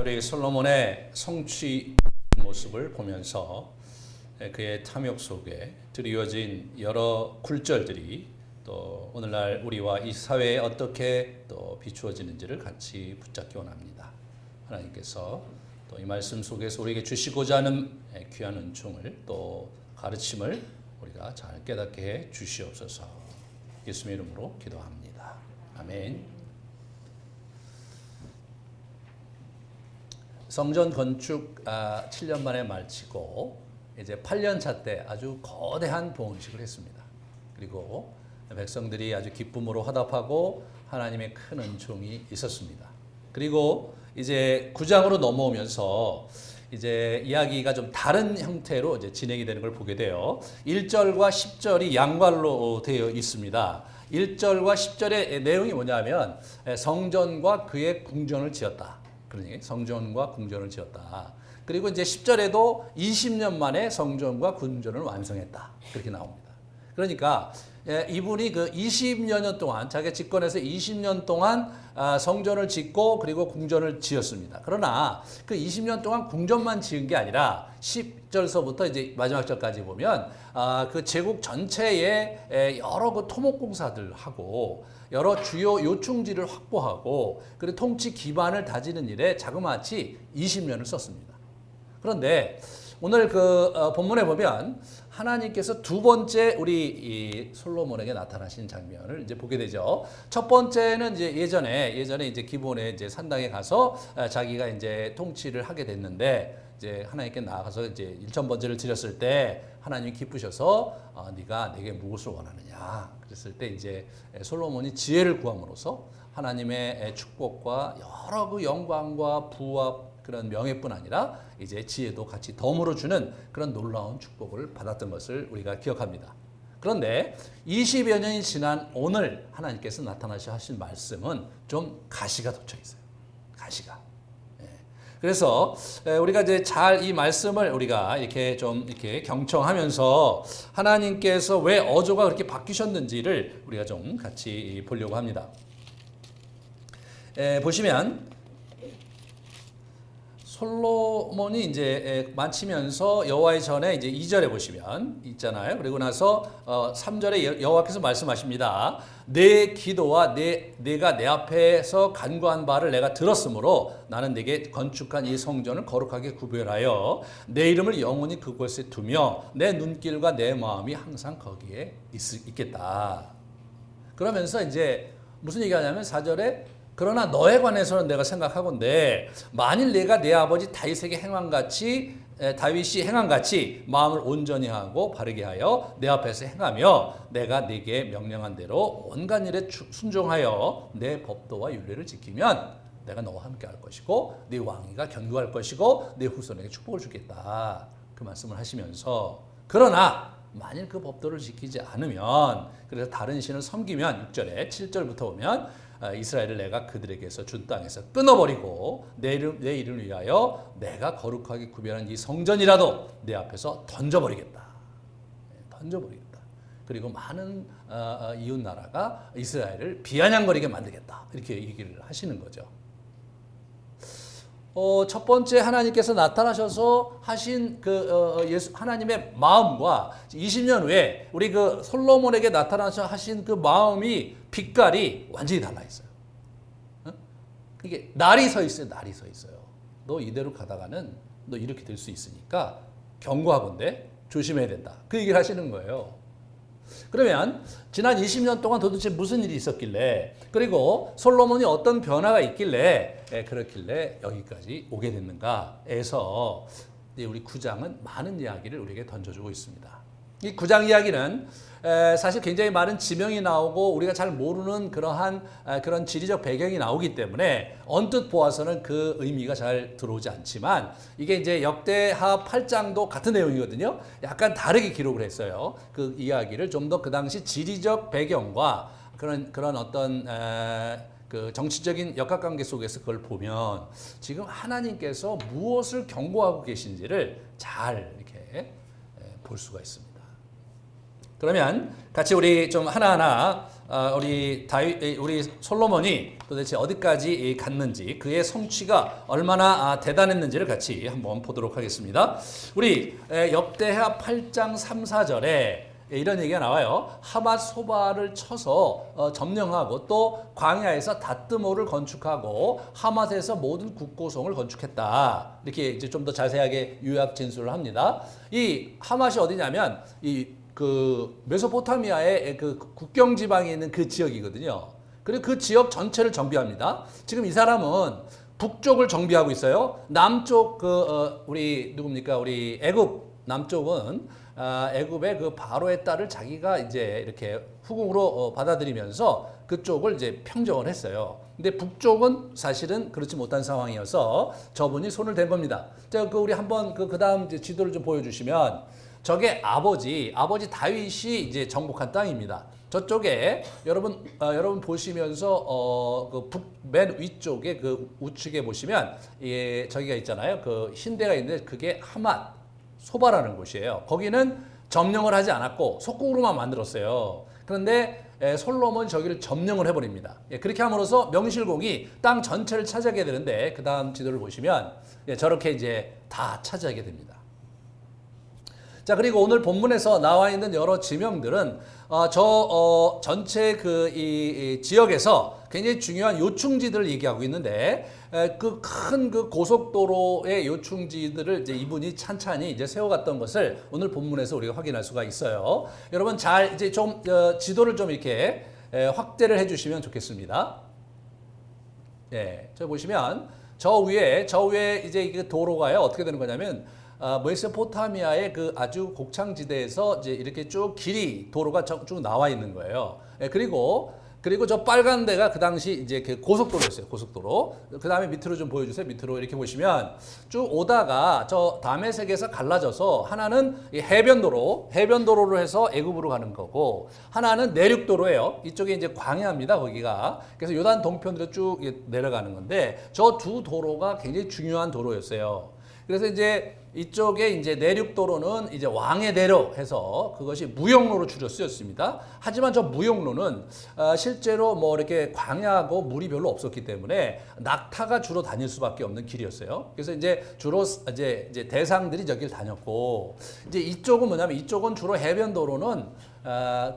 우리 솔로몬의 성취 모습을 보면서 그의 탐욕 속에 드리워진 여러 굴절들이 또 오늘날 우리와 이 사회에 어떻게 또 비추어지는지를 같이 붙잡기 원합니다. 하나님께서 또 이 말씀 속에서 우리에게 주시고자 하는 귀한 은총을 또 가르침을 우리가 잘 깨닫게 해 주시옵소서. 예수님의 이름으로 기도합니다. 아멘. 성전 건축 7년 만에 마치고 이제 8년 차 때 아주 거대한 봉헌식을 했습니다. 그리고 백성들이 아주 기쁨으로 화답하고 하나님의 큰 은총이 있었습니다. 그리고 이제 9장으로 넘어오면서 이제 이야기가 좀 다른 형태로 이제 진행이 되는 걸 보게 돼요. 1절과 10절이 양괄로 되어 있습니다. 1절과 10절의 내용이 뭐냐면 성전과 그의 궁전을 지었다. 그러니 성전과 궁전을 지었다. 그리고 이제 10절에도 20년 만에 성전과 궁전을 완성했다. 그렇게 나옵니다. 그러니까 이분이 그 20여 년 동안 자기가 집권해서 20년 동안 성전을 짓고 그리고 궁전을 지었습니다. 그러나 그 20년 동안 궁전만 지은 게 아니라 10절서부터 이제 마지막 절까지 보면 그 제국 전체에 여러 그 토목공사들 하고 여러 주요 요충지를 확보하고 그리고 통치 기반을 다지는 일에 자그마치 20년을 썼습니다. 그런데 오늘 그 본문에 보면 하나님께서 두 번째 우리 이 솔로몬에게 나타나신 장면을 이제 보게 되죠. 첫 번째는 이제 예전에 이제 기본에 이제 산당에 가서 자기가 이제 통치를 하게 됐는데 이제 하나님께 나아가서 이제 일천 번제를 드렸을 때 하나님이 기쁘셔서 네가 내게 무엇을 원하느냐 그랬을 때 이제 솔로몬이 지혜를 구함으로써 하나님의 축복과 여러 그 영광과 부와 그런 명예뿐 아니라 이제 지혜도 같이 덤으로 주는 그런 놀라운 축복을 받았던 것을 우리가 기억합니다. 그런데 20여 년이 지난 오늘 하나님께서 나타나셔 하신 말씀은 좀 가시가 돋쳐 있어요. 가시가. 그래서 우리가 이제 잘 이 말씀을 우리가 이렇게 좀 이렇게 경청하면서 하나님께서 왜 어조가 그렇게 바뀌셨는지를 우리가 좀 같이 보려고 합니다. 보시면 솔로몬이 이제 마치면서 여호와의 전에 이제 2절에 보시면 있잖아요. 그리고 나서 3절에 여호와께서 말씀하십니다. 내 기도와 내가 내 앞에서 간구한 바를 내가 들었으므로 나는 내게 건축한 이 성전을 거룩하게 구별하여 내 이름을 영원히 그곳에 두며 내 눈길과 내 마음이 항상 거기에 있겠다. 그러면서 이제 무슨 얘기하냐면 4절에 그러나 너에 관해서는 내가 생각하건대 만일 내가 내 아버지 다윗이 행함같이 마음을 온전히 하고 바르게 하여 내 앞에서 행하며 내가 네게 명령한 대로 온갖 일에 순종하여 내 법도와 율례를 지키면 내가 너와 함께 할 것이고 네 왕위가 견고할 것이고 네 후손에게 축복을 주겠다. 그 말씀을 하시면서 그러나 만일 그 법도를 지키지 않으면 그래서 다른 신을 섬기면 6절에 7절부터 보면 이스라엘을 내가 그들에게서 준 땅에서 끊어버리고 내 이름을 위하여 내가 거룩하게 구별한 이 성전이라도 내 앞에서 던져버리겠다. 던져버리겠다. 그리고 많은 이웃 나라가 이스라엘을 비아냥거리게 만들겠다. 이렇게 얘기를 하시는 거죠. 첫 번째 하나님께서 나타나셔서 하신 하나님의 마음과 20년 후에 우리 그 솔로몬에게 나타나셔 하신 그 마음이 빛깔이 완전히 달라 있어요. 이게 날이 서 있어요. 날이 서 있어요. 너 이대로 가다가는 너 이렇게 될 수 있으니까 경고하건대 조심해야 된다. 그 얘기를 하시는 거예요. 그러면 지난 20년 동안 도대체 무슨 일이 있었길래 그리고 솔로몬이 어떤 변화가 있길래 그렇길래 여기까지 오게 됐는가에서 우리 9장은 많은 이야기를 우리에게 던져주고 있습니다. 이 9장 이야기는 사실 굉장히 많은 지명이 나오고 우리가 잘 모르는 그런 지리적 배경이 나오기 때문에 언뜻 보아서는 그 의미가 잘 들어오지 않지만 이게 이제 역대하 8장도 같은 내용이거든요. 약간 다르게 기록을 했어요. 그 이야기를 좀 더 그 당시 지리적 배경과 그런 어떤 그 정치적인 역학관계 속에서 그걸 보면 지금 하나님께서 무엇을 경고하고 계신지를 잘 이렇게 볼 수가 있습니다. 그러면 같이 우리 좀 하나하나 우리 솔로몬이 도대체 어디까지 갔는지 그의 성취가 얼마나 대단했는지를 같이 한번 보도록 하겠습니다. 우리 역대하 8장 3, 4절에 이런 얘기가 나와요. 하맛 소바를 쳐서 점령하고 또 광야에서 다뜨모를 건축하고 하맛에서 모든 국고성을 건축했다. 이렇게 이제 좀 더 자세하게 요약 진술을 합니다. 이 하맛이 어디냐면 그 메소포타미아의 그 국경 지방에 있는 그 지역이거든요. 그리고 그 지역 전체를 정비합니다. 지금 이 사람은 북쪽을 정비하고 있어요. 남쪽 우리 누굽니까? 우리 애굽 남쪽은 애굽의 그 바로의 딸을 자기가 이제 이렇게 후궁으로 받아들이면서 그쪽을 이제 평정을 했어요. 근데 북쪽은 사실은 그렇지 못한 상황이어서 저분이 손을 댄 겁니다. 자, 우리 한번 그 다음 지도를 좀 보여주시면 저게 아버지 다윗이 이제 정복한 땅입니다. 저쪽에 여러분 보시면서 맨 위쪽에 그 우측에 보시면 저기가 있잖아요. 그 흰대가 있는데 그게 하맛 소바라는 곳이에요. 거기는 점령을 하지 않았고 속국으로만 만들었어요. 그런데 솔로몬이 저기를 점령을 해버립니다. 그렇게 함으로써 명실공히 땅 전체를 차지하게 되는데 그 다음 지도를 보시면 저렇게 이제 다 차지하게 됩니다. 자, 그리고 오늘 본문에서 나와 있는 여러 지명들은 전체 이 지역에서 굉장히 중요한 요충지들을 얘기하고 있는데 그 큰 그 고속도로의 요충지들을 이제 이분이 찬찬히 이제 세워갔던 것을 오늘 본문에서 우리가 확인할 수가 있어요. 여러분 잘 이제 좀 지도를 좀 이렇게 확대를 해주시면 좋겠습니다. 저 보시면 저 위에 이제 이 도로가요 어떻게 되는 거냐면 메소포타미아의 그 아주 곡창지대에서 이제 이렇게 쭉 도로가 쭉 나와 있는 거예요. 그리고 저 빨간 데가 그 당시 이제 그 고속도로였어요. 고속도로. 그 다음에 밑으로 좀 보여주세요. 밑으로 이렇게 보시면 쭉 오다가 저 다메섹에서 갈라져서 하나는 이 해변도로로 해서 애굽으로 가는 거고 하나는 내륙도로예요. 이쪽에 이제 광야입니다. 거기가. 그래서 요단 동편으로 쭉 내려가는 건데 저 두 도로가 굉장히 중요한 도로였어요. 그래서 이제 이쪽에 이제 내륙도로는 이제 왕의 대로 해서 그것이 무역로로 주로 쓰였습니다. 하지만 저 무역로는 실제로 뭐 이렇게 광야하고 물이 별로 없었기 때문에 낙타가 주로 다닐 수밖에 없는 길이었어요. 그래서 이제 주로 이제 대상들이 저길 다녔고 이제 이쪽은 뭐냐면 이쪽은 주로 해변도로는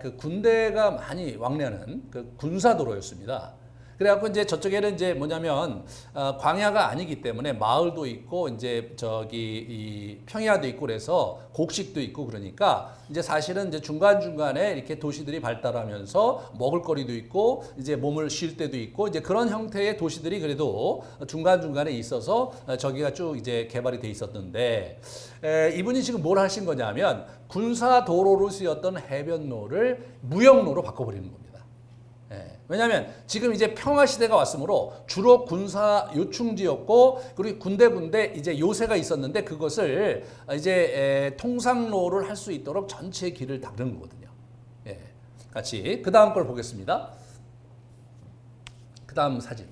그 군대가 많이 왕래하는 그 군사도로였습니다. 그래갖고 이제 저쪽에는 이제 뭐냐면 광야가 아니기 때문에 마을도 있고 이제 이 평야도 있고 그래서 곡식도 있고 그러니까 이제 사실은 이제 중간중간에 이렇게 도시들이 발달하면서 먹을거리도 있고 이제 몸을 쉴 때도 있고 이제 그런 형태의 도시들이 그래도 중간중간에 있어서 저기가 쭉 이제 개발이 돼 있었는데 이분이 지금 뭘 하신 거냐면 군사도로로 쓰였던 해변로를 무역로로 바꿔버리는 겁니다. 왜냐하면 지금 이제 평화 시대가 왔으므로 주로 군사 요충지였고 그리고 군데 이제 요새가 있었는데 그것을 이제 통상로를 할 수 있도록 전체 길을 닦는 거거든요. 같이 그 다음 걸 보겠습니다. 그 다음 사진.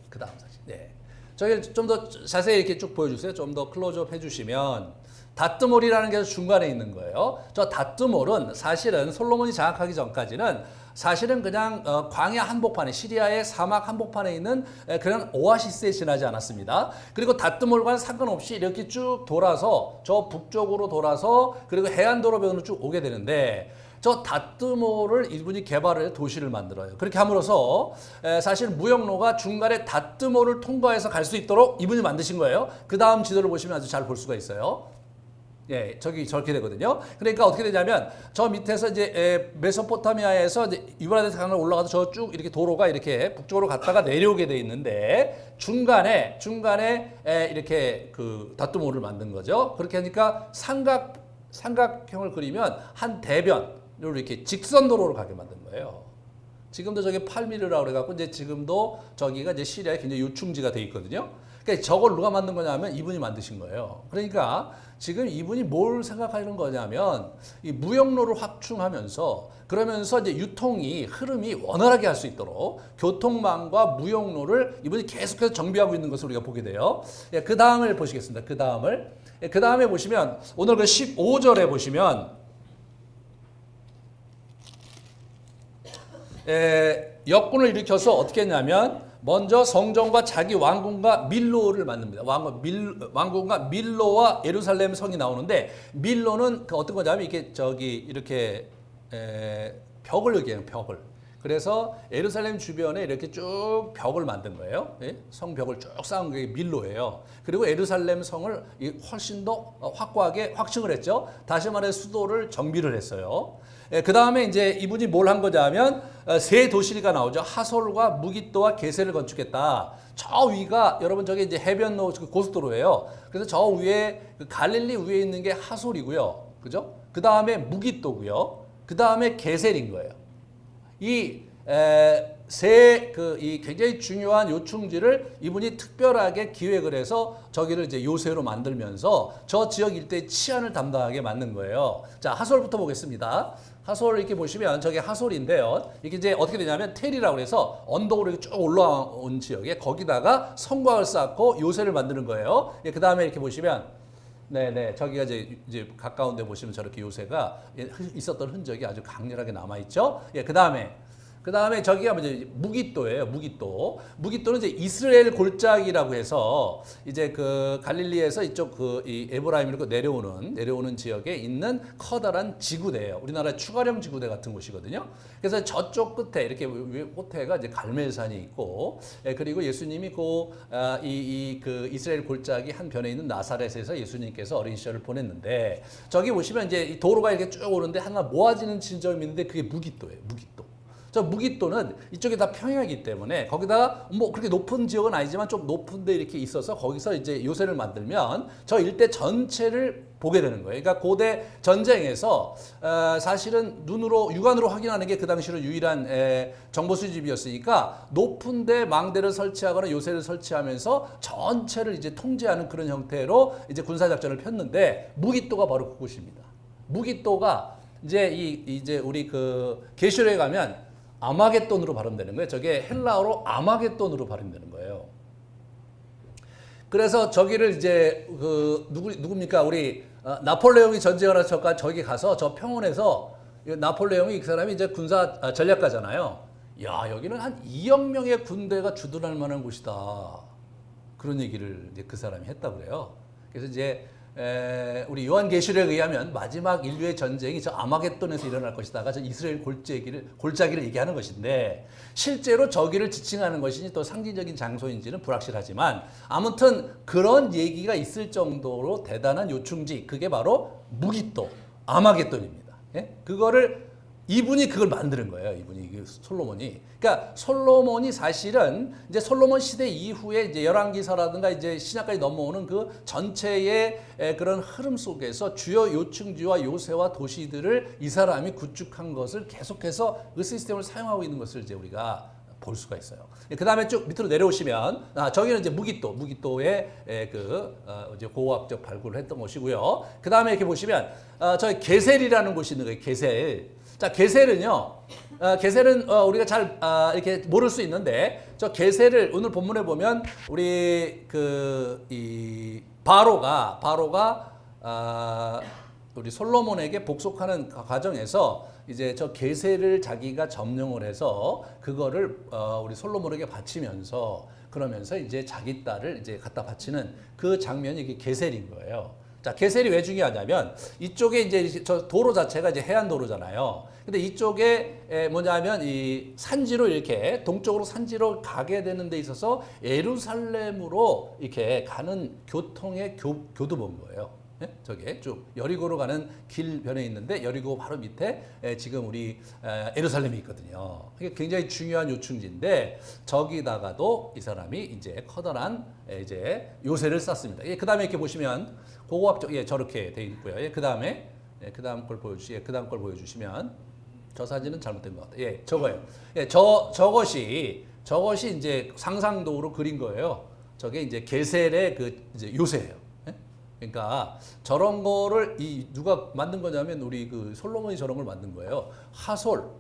저희 좀 더 자세히 이렇게 쭉 보여주세요. 좀 더 클로즈업 해주시면 다뜨몰이라는 게 중간에 있는 거예요. 저 다뜨몰은 사실은 솔로몬이 장악하기 전까지는 사실은 그냥 광야 한복판에 시리아의 사막 한복판에 있는 그런 오아시스에 지나지 않았습니다. 그리고 다뜨몰과는 상관없이 이렇게 쭉 돌아서 저 북쪽으로 돌아서 그리고 해안도로변으로 쭉 오게 되는데 저 다뜨몰을 이분이 개발을 도시를 만들어요. 그렇게 함으로써 사실 무역로가 중간에 다뜨몰을 통과해서 갈 수 있도록 이분이 만드신 거예요. 그 다음 지도를 보시면 아주 잘 볼 수가 있어요. 저기 저렇게 되거든요. 그러니까 어떻게 되냐면 저 밑에서 이제 메소포타미아에서 이제 유브라데스 강을 올라가서 저 쭉 이렇게 도로가 이렇게 북쪽으로 갔다가 내려오게 돼 있는데 중간에 이렇게 그 다뜨몰을 만든 거죠. 그렇게 하니까 삼각형을 그리면 한 대변으로 이렇게 직선 도로로 가게 만든 거예요. 지금도 저기 팔미르라고 그래갖고 이제 지금도 저기가 이제 시리아에 굉장히 요충지가 돼 있거든요. 그러니까 저걸 누가 만든 거냐면 이분이 만드신 거예요. 그러니까 지금 이분이 뭘 생각하는 거냐면 이 무역로를 확충하면서 그러면서 이제 흐름이 원활하게 할 수 있도록 교통망과 무역로를 이분이 계속해서 정비하고 있는 것을 우리가 보게 돼요. 그 다음을 보시겠습니다. 그 다음에 보시면 오늘 그 15절에 보시면 역군을 일으켜서 어떻게 했냐면 먼저 성전과 자기 왕궁과 밀로를 만듭니다. 왕궁과 밀로와 예루살렘 성이 나오는데 밀로는 그 어떤 거냐면 이게 저기 이렇게 벽을 얘기해요. 벽을. 그래서 예루살렘 주변에 이렇게 쭉 벽을 만든 거예요. 예? 성벽을 쭉 쌓은 게 밀로예요. 그리고 예루살렘 성을 훨씬 더 확고하게 확충을 했죠. 다시 말해 수도를 정비를 했어요. 그 다음에 이제 이분이 뭘 한 거냐면 세 도시가 나오죠. 하솔과 무깃도와 게셀을 건축했다. 저 위가 여러분 저게 이제 해변로 고속도로예요. 그래서 저 위에 갈릴리 위에 있는 게 하솔이고요. 그죠? 그 다음에 무깃도고요. 그 다음에 게셀인 거예요. 이 굉장히 중요한 요충지를 이분이 특별하게 기획을 해서 저기를 이제 요새로 만들면서 저 지역 일대의 치안을 담당하게 만든 거예요. 자, 하솔부터 보겠습니다. 하솔 이렇게 보시면 저게 하솔인데요. 이게 이제 어떻게 되냐면 텔이라고 해서 언덕으로 이렇게 쭉 올라온 지역에 거기다가 성곽을 쌓고 요새를 만드는 거예요. 그 다음에 이렇게 보시면 네네 저기가 이제 가까운 데 보시면 저렇게 요새가 있었던 흔적이 아주 강렬하게 남아있죠. 그 다음에 저기가 이제 무깃도예요. 무깃도는 이제 이스라엘 골짜기라고 해서 이제 그 갈릴리에서 이쪽 이 에브라임으로 내려오는 지역에 있는 커다란 지구대예요. 우리나라의 추가령 지구대 같은 곳이거든요. 그래서 저쪽 끝에 이렇게 끝에가 이제 갈멜산이 있고, 그리고 예수님이 그 이스라엘 골짜기 한 변에 있는 나사렛에서 예수님께서 어린 시절을 보냈는데 저기 보시면 이제 이 도로가 이렇게 쭉 오는데 하나 모아지는 지점이 있는데 그게 무깃도예요. 무깃도. 저 무깃도는 이쪽에 다 평야이기 때문에 거기다가 뭐 그렇게 높은 지역은 아니지만 좀 높은 데 이렇게 있어서 거기서 이제 요새를 만들면 저 일대 전체를 보게 되는 거예요. 그러니까 고대 전쟁에서 사실은 육안으로 확인하는 게 그 당시로 유일한 정보 수집이었으니까 높은 데 망대를 설치하거나 요새를 설치하면서 전체를 이제 통제하는 그런 형태로 이제 군사 작전을 폈는데 무깃도가 바로 그곳입니다. 무깃도가 이제 우리 그 게시로에 가면 아마겟돈으로 발음되는 거예요. 저게 헬라어로 아마겟돈으로 발음되는 거예요. 그래서 저기를 이제 누굽니까? 우리 나폴레옹이 전쟁을 하셔서 저기 가서 저 평원에서 나폴레옹이 그 사람이 이제 군사 전략가잖아요. 야, 여기는 한 2억 명의 군대가 주둔할 만한 곳이다. 그런 얘기를 이제 그 사람이 했다고 그래요. 그래서 이제 우리 요한계시록에 의하면 마지막 인류의 전쟁이 저 아마겟돈에서 일어날 것이다가 저 이스라엘 골짜기를 얘기하는 것인데 실제로 저기를 지칭하는 것인지 또 상징적인 장소인지는 불확실하지만 아무튼 그런 얘기가 있을 정도로 대단한 요충지, 그게 바로 무깃도 아마겟돈입니다. 예? 이분이 그걸 만드는 거예요. 솔로몬이. 그러니까 솔로몬이 사실은 이제 솔로몬 시대 이후에 이제 열왕기서라든가 이제 신약까지 넘어오는 그 전체의 그런 흐름 속에서 주요 요충지와 요새와 도시들을 이 사람이 구축한 것을 계속해서 그 시스템을 사용하고 있는 것을 이제 우리가 볼 수가 있어요. 그 다음에 쭉 밑으로 내려오시면 저기는 이제 무깃도의 이제 고고학적 발굴을 했던 곳이고요. 그 다음에 이렇게 보시면 저기 게셀이라는 곳이 있는 거예요. 게셀. 자, 게셀은요. 게셀은 우리가 잘 이렇게 모를 수 있는데 저 게셀을 오늘 본문에 보면 우리 이 바로가 우리 솔로몬에게 복속하는 과정에서 이제 저 게셀을 자기가 점령을 해서 그거를 우리 솔로몬에게 바치면서 그러면서 이제 자기 딸을 이제 갖다 바치는 그 장면이 이게 게셀인 거예요. 자, 게셀이 왜 중요하냐면 이쪽에 이제 저 도로 자체가 이제 해안 도로잖아요. 근데 이쪽에 뭐냐면 이 산지로 이렇게 동쪽으로 산지로 가게 되는 데 있어서 예루살렘으로 이렇게 가는 교통의 교두보인 거예요. 네? 저게 쭉 여리고로 가는 길변에 있는데 여리고 바로 밑에 지금 우리 예루살렘이 있거든요. 이게 굉장히 중요한 요충지인데 저기다가도 이 사람이 이제 커다란 이제 요새를 쌓습니다. 그 다음에 이렇게 보시면 고고학적 저렇게 돼 있고요. 그 다음에 그 다음 걸 보여주시면 저 사진은 잘못된 것 같아요. 저거예요. 저것이 이제 상상도로 그린 거예요. 저게 이제 게셀의 이제 요새예요. 그러니까 저런 거를 누가 만든 거냐면 우리 솔로몬이 저런 걸 만든 거예요. 하솔,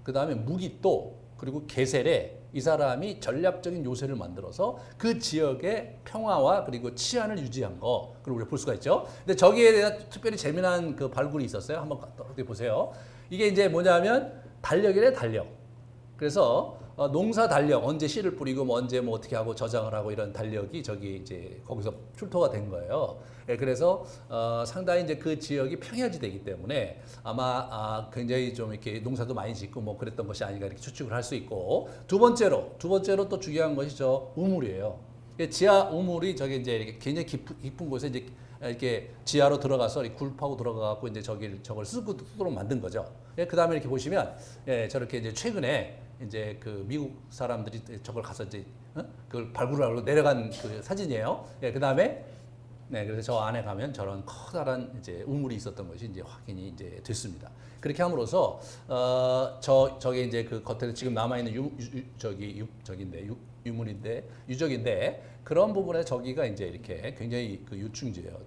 그 다음에 무깃도, 그리고 게셀에 이 사람이 전략적인 요새를 만들어서 그 지역의 평화와 그리고 치안을 유지한 거, 그걸 우리가 볼 수가 있죠. 근데 저기에 대한 특별히 재미난 발굴이 있었어요. 한번 어떻게 보세요. 이게 이제 뭐냐면 달력이래, 달력. 그래서 농사 달력 언제 씨를 뿌리고 뭐 언제 뭐 어떻게 하고 저장을 하고 이런 달력이 저기 이제 거기서 출토가 된 거예요. 예, 그래서 상당히 이제 그 지역이 평야지대이기 때문에 아마 굉장히 좀 이렇게 농사도 많이 짓고 뭐 그랬던 것이 아닌가 이렇게 추측을 할 수 있고 두 번째로 또 중요한 것이 저 우물이에요. 지하 우물이 저기 이제 이렇게 굉장히 깊은 곳에 이제 이렇게 지하로 들어가서 굴 파고 들어가갖고 이제 저걸 쓰도록 만든 거죠. 예, 그 다음에 이렇게 보시면 예, 저렇게 이제 최근에 이제 그 미국 사람들이 저걸 가서 이제 그걸 발굴하러 내려간 그 사진이에요. 예, 그 다음에 네, 그래서 저 안에 가면 저런 커다란 이제 우물이 있었던 것이 이제 확인이 이제 됐습니다. 그렇게 함으로써 저게 이제 그 겉에 지금 남아 있는 유적인데 그런 부분에 저기가 이제 이렇게 굉장히 그 유충지예요.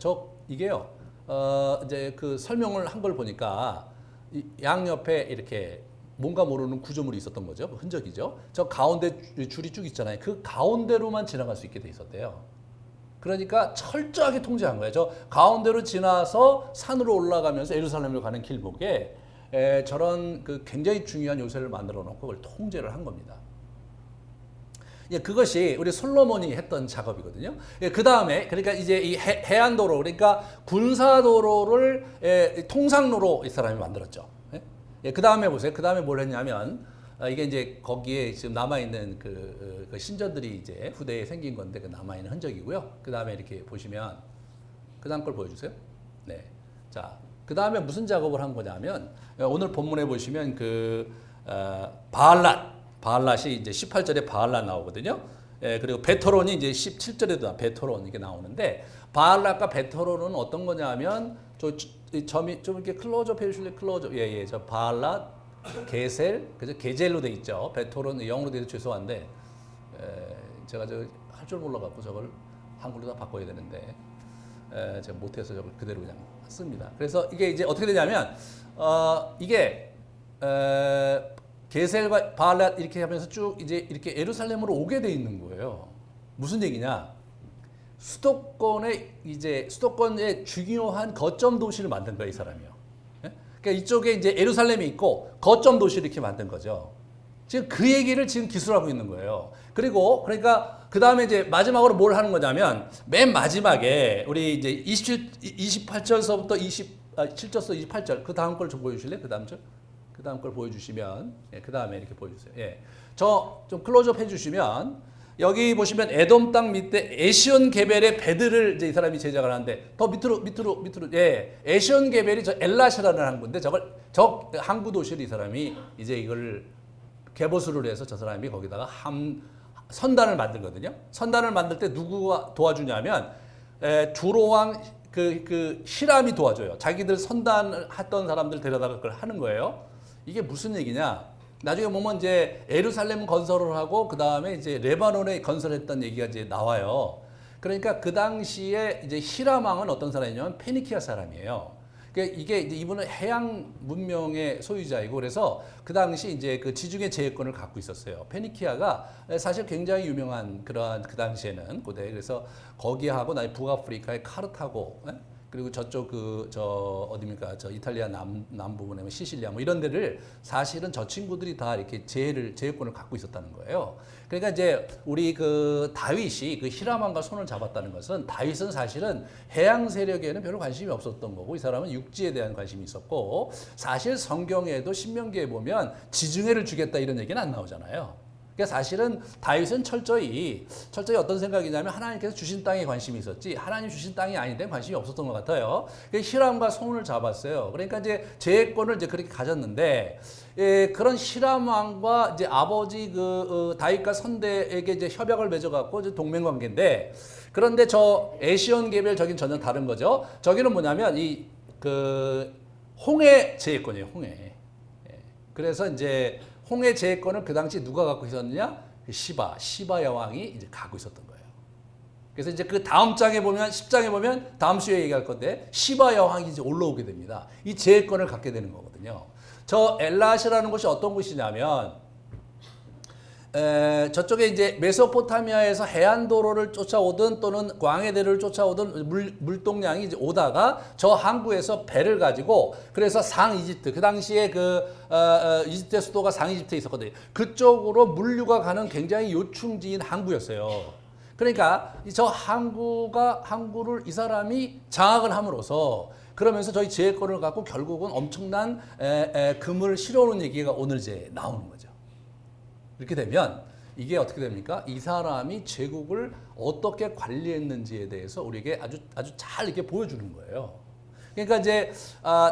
이게요. 이제 그 설명을 한 걸 보니까 양 옆에 이렇게 뭔가 모르는 구조물이 있었던 거죠. 그 흔적이죠. 저 가운데 줄이 쭉 있잖아요. 그 가운데로만 지나갈 수 있게 돼 있었대요. 그러니까 철저하게 통제한 거예요. 저 가운데로 지나서 산으로 올라가면서 예루살렘으로 가는 길목에 저런 그 굉장히 중요한 요새를 만들어 놓고 그걸 통제를 한 겁니다. 예, 그것이 우리 솔로몬이 했던 작업이거든요. 예, 그 다음에 그러니까 이제 이 해안도로 그러니까 군사도로를 통상로로 이 사람이 만들었죠. 예, 그 다음에 보세요. 그 다음에 뭘 했냐면 이게 이제 거기에 지금 남아있는 그 신전들이 이제 후대에 생긴 건데 그 남아있는 흔적이고요. 그 다음에 이렇게 보시면 그 다음 걸 보여주세요. 네. 자, 그 다음에 무슨 작업을 한 거냐면 오늘 본문에 보시면 바알랏이 이제 18절에 바알랏 나오거든요. 예, 그리고 베토론이 이제 17절에도 베토론 이게 나오는데 바알랏과 베토론은 어떤 거냐면 점이 좀 이렇게 클로즈업 해주실래요? 클로즈업. 예, 저 바알랏 게셀, 그죠? 게젤로 돼 있죠. 베토론 영어로 돼서 죄송한데 제가 저 할 줄 몰라갖고 저걸 한글로 다 바꿔야 되는데 제가 못해서 저걸 그대로 그냥 씁니다. 그래서 이게 이제 어떻게 되냐면 이게 게셀과 바알랏 이렇게 하면서 쭉 이제 이렇게 예루살렘으로 오게 돼 있는 거예요. 무슨 얘기냐? 수도권의 중요한 거점 도시를 만든 거예요, 이 사람이요. 그러니까 이쪽에 이제 예루살렘이 있고 거점 도시를 이렇게 만든 거죠. 지금 그 얘기를 지금 기술하고 있는 거예요. 그러니까 그 다음에 이제 마지막으로 뭘 하는 거냐면 맨 마지막에 우리 이제 28절서부터 7절서 28절 그 다음 걸 좀 보여주실래요? 그 다음 걸 보여주시면 그 다음에 이렇게 보여주세요. 예, 저 좀 클로즈업 해주시면 여기 보시면 에돔 땅 밑에 에시온 게벨의 배들을 이제 이 사람이 제작을 하는데 더 밑으로 예, 에시온 게벨이 저 엘라시라는 항구인데 저 항구 도시를 이 사람이 이제 이걸 개보수를 해서 저 사람이 거기다가 선단을 만들거든요. 선단을 만들 때 누구가 도와주냐면 두로왕 그 히람이 도와줘요. 자기들 선단을 했던 사람들 데려다가 그걸 하는 거예요. 이게 무슨 얘기냐? 나중에 보면 이제 예루살렘 건설을 하고 그 다음에 이제 레바논에 건설했던 얘기가 이제 나와요. 그러니까 그 당시에 이제 히람 왕은 어떤 사람이냐면 페니키아 사람이에요. 그러니까 이게 이제 이분은 해양 문명의 소유자이고 그래서 그 당시 이제 그 지중해 제해권을 갖고 있었어요. 페니키아가 사실 굉장히 유명한 그러한 그 당시에는 고대 그래서 거기하고 나중에 북아프리카의 카르타고 그리고 저쪽 어디입니까? 저 이탈리아 남부분에 시실리아 뭐 이런 데를 사실은 저 친구들이 다 이렇게 제해권을 갖고 있었다는 거예요. 그러니까 이제 우리 그 다윗이 그 히람 왕과 손을 잡았다는 것은 다윗은 사실은 해양 세력에는 별로 관심이 없었던 거고 이 사람은 육지에 대한 관심이 있었고 사실 성경에도 신명기에 보면 지중해를 주겠다 이런 얘기는 안 나오잖아요. 그러니까 사실은 다윗은 철저히 어떤 생각이냐면 하나님께서 주신 땅에 관심이 있었지 하나님 주신 땅이 아닌데 관심이 없었던 것 같아요. 히람과 손을 잡았어요. 그러니까 이제 제해권을 이제 그렇게 가졌는데 그런 히람 왕과 이제 아버지 다윗과 선대에게 이제 협약을 맺어갖고 이제 동맹 관계인데 그런데 저 에시온 게벨 저긴 전혀 다른 거죠. 저기는 뭐냐면 홍해 제해권이에요. 홍해. 그래서 이제 홍해 제해권을 그 당시 누가 갖고 있었느냐? 시바 여왕이 이제 갖고 있었던 거예요. 그래서 이제 그 다음 장에 보면 10장에 보면 다음 주에 얘기할 건데 시바 여왕이 이제 올라오게 됩니다. 이 제해권을 갖게 되는 거거든요. 저 엘라시라는 곳이 어떤 곳이냐면 저쪽에 이제 메소포타미아에서 해안도로를 쫓아오든 또는 광해대를 쫓아오든 물동량이 이제 오다가 저 항구에서 배를 가지고 그래서 상이집트 그 당시에 이집트의 수도가 상이집트에 있었거든요. 그쪽으로 물류가 가는 굉장히 요충지인 항구였어요. 그러니까 저 항구를 이 사람이 장악을 함으로써 그러면서 저희 지혜권을 갖고 결국은 엄청난 금을 실어오는 얘기가 오늘 이제 나오는 거죠. 이렇게 되면 이게 어떻게 됩니까? 이 사람이 제국을 어떻게 관리했는지에 대해서 우리에게 아주 잘 이렇게 보여주는 거예요. 그러니까 이제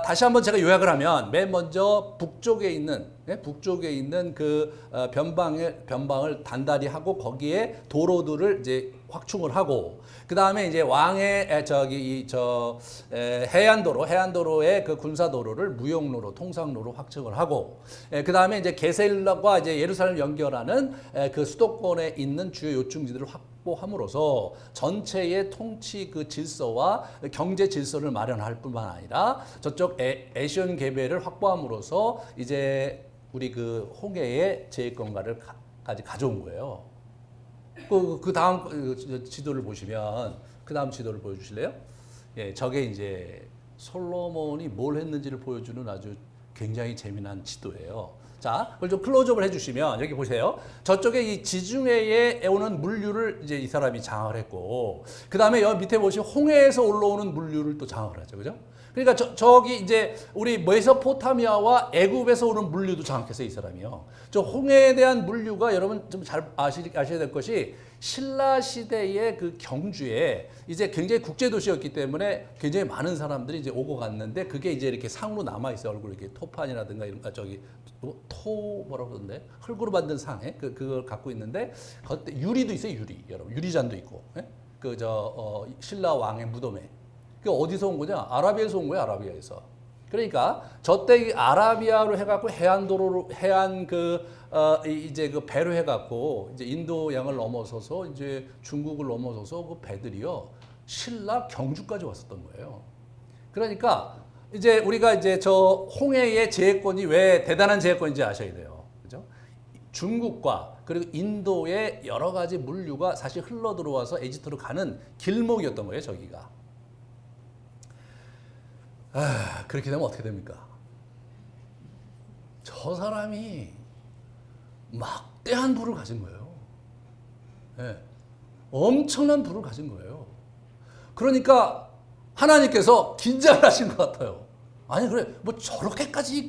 다시 한번 제가 요약을 하면 맨 먼저 북쪽에 있는 그 변방을 단단히 하고 거기에 도로들을 이제 확충을 하고 그 다음에 이제 왕의 해안도로의 그 군사도로를 무역로로 통상로로 확충을 하고 그 다음에 이제 게셀과 이제 예루살렘 연결하는 그 수도권에 있는 주요 요충지들을 확보함으로써 전체의 통치 그 질서와 경제 질서를 마련할 뿐만 아니라 저쪽 에시온 계배를 확보함으로써 이제 우리 그 홍해의 제해권까지 가져온 거예요. 그 다음 지도를 보시면 그 다음 지도를 보여주실래요? 예, 저게 이제 솔로몬이 뭘 했는지를 보여주는 아주 굉장히 재미난 지도예요. 자, 그걸 좀 클로즈업을 해주시면 여기 보세요. 저쪽에 이 지중해에 오는 물류를 이제 이 사람이 장악을 했고, 그 다음에 여기 밑에 보시면 홍해에서 올라오는 물류를 또 장악을 하죠, 그죠? 그러니까 저기 이제 우리 메소포타미아와 애굽에서 오는 물류도 장악했어요, 이 사람이요. 저 홍해에 대한 물류가 여러분 좀 잘 아셔야 될 것이 신라 시대의 그 경주에 이제 굉장히 국제 도시였기 때문에 굉장히 많은 사람들이 이제 오고 갔는데 그게 이제 이렇게 상으로 남아 있어요. 얼굴 이렇게 토판이라든가 이런 뭐라고 그러던데 흙으로 만든 상에 그걸 갖고 있는데 그때 유리도 있어요, 유리. 여러분 유리잔도 있고. 예? 신라 왕의 무덤에. 그 어디서 온 거냐? 아라비아에서 온 거예요, 아라비아에서. 그러니까 저때 아라비아로 해갖고 해안도로로 이제 그 배로 해갖고 이제 인도양을 넘어서서 이제 중국을 넘어서서 그 배들이요 신라 경주까지 왔었던 거예요. 그러니까 이제 우리가 이제 저 홍해의 제해권이 왜 대단한 제해권인지 아셔야 돼요, 그죠? 중국과 그리고 인도의 여러 가지 물류가 사실 흘러 들어와서 에집트로 가는 길목이었던 거예요, 저기가. 그렇게 되면 어떻게 됩니까? 저 사람이 막대한 부를 가진 거예요. 네. 엄청난 부를 가진 거예요. 그러니까 하나님께서 긴장을 하신 것 같아요. 아니 그래 뭐 저렇게까지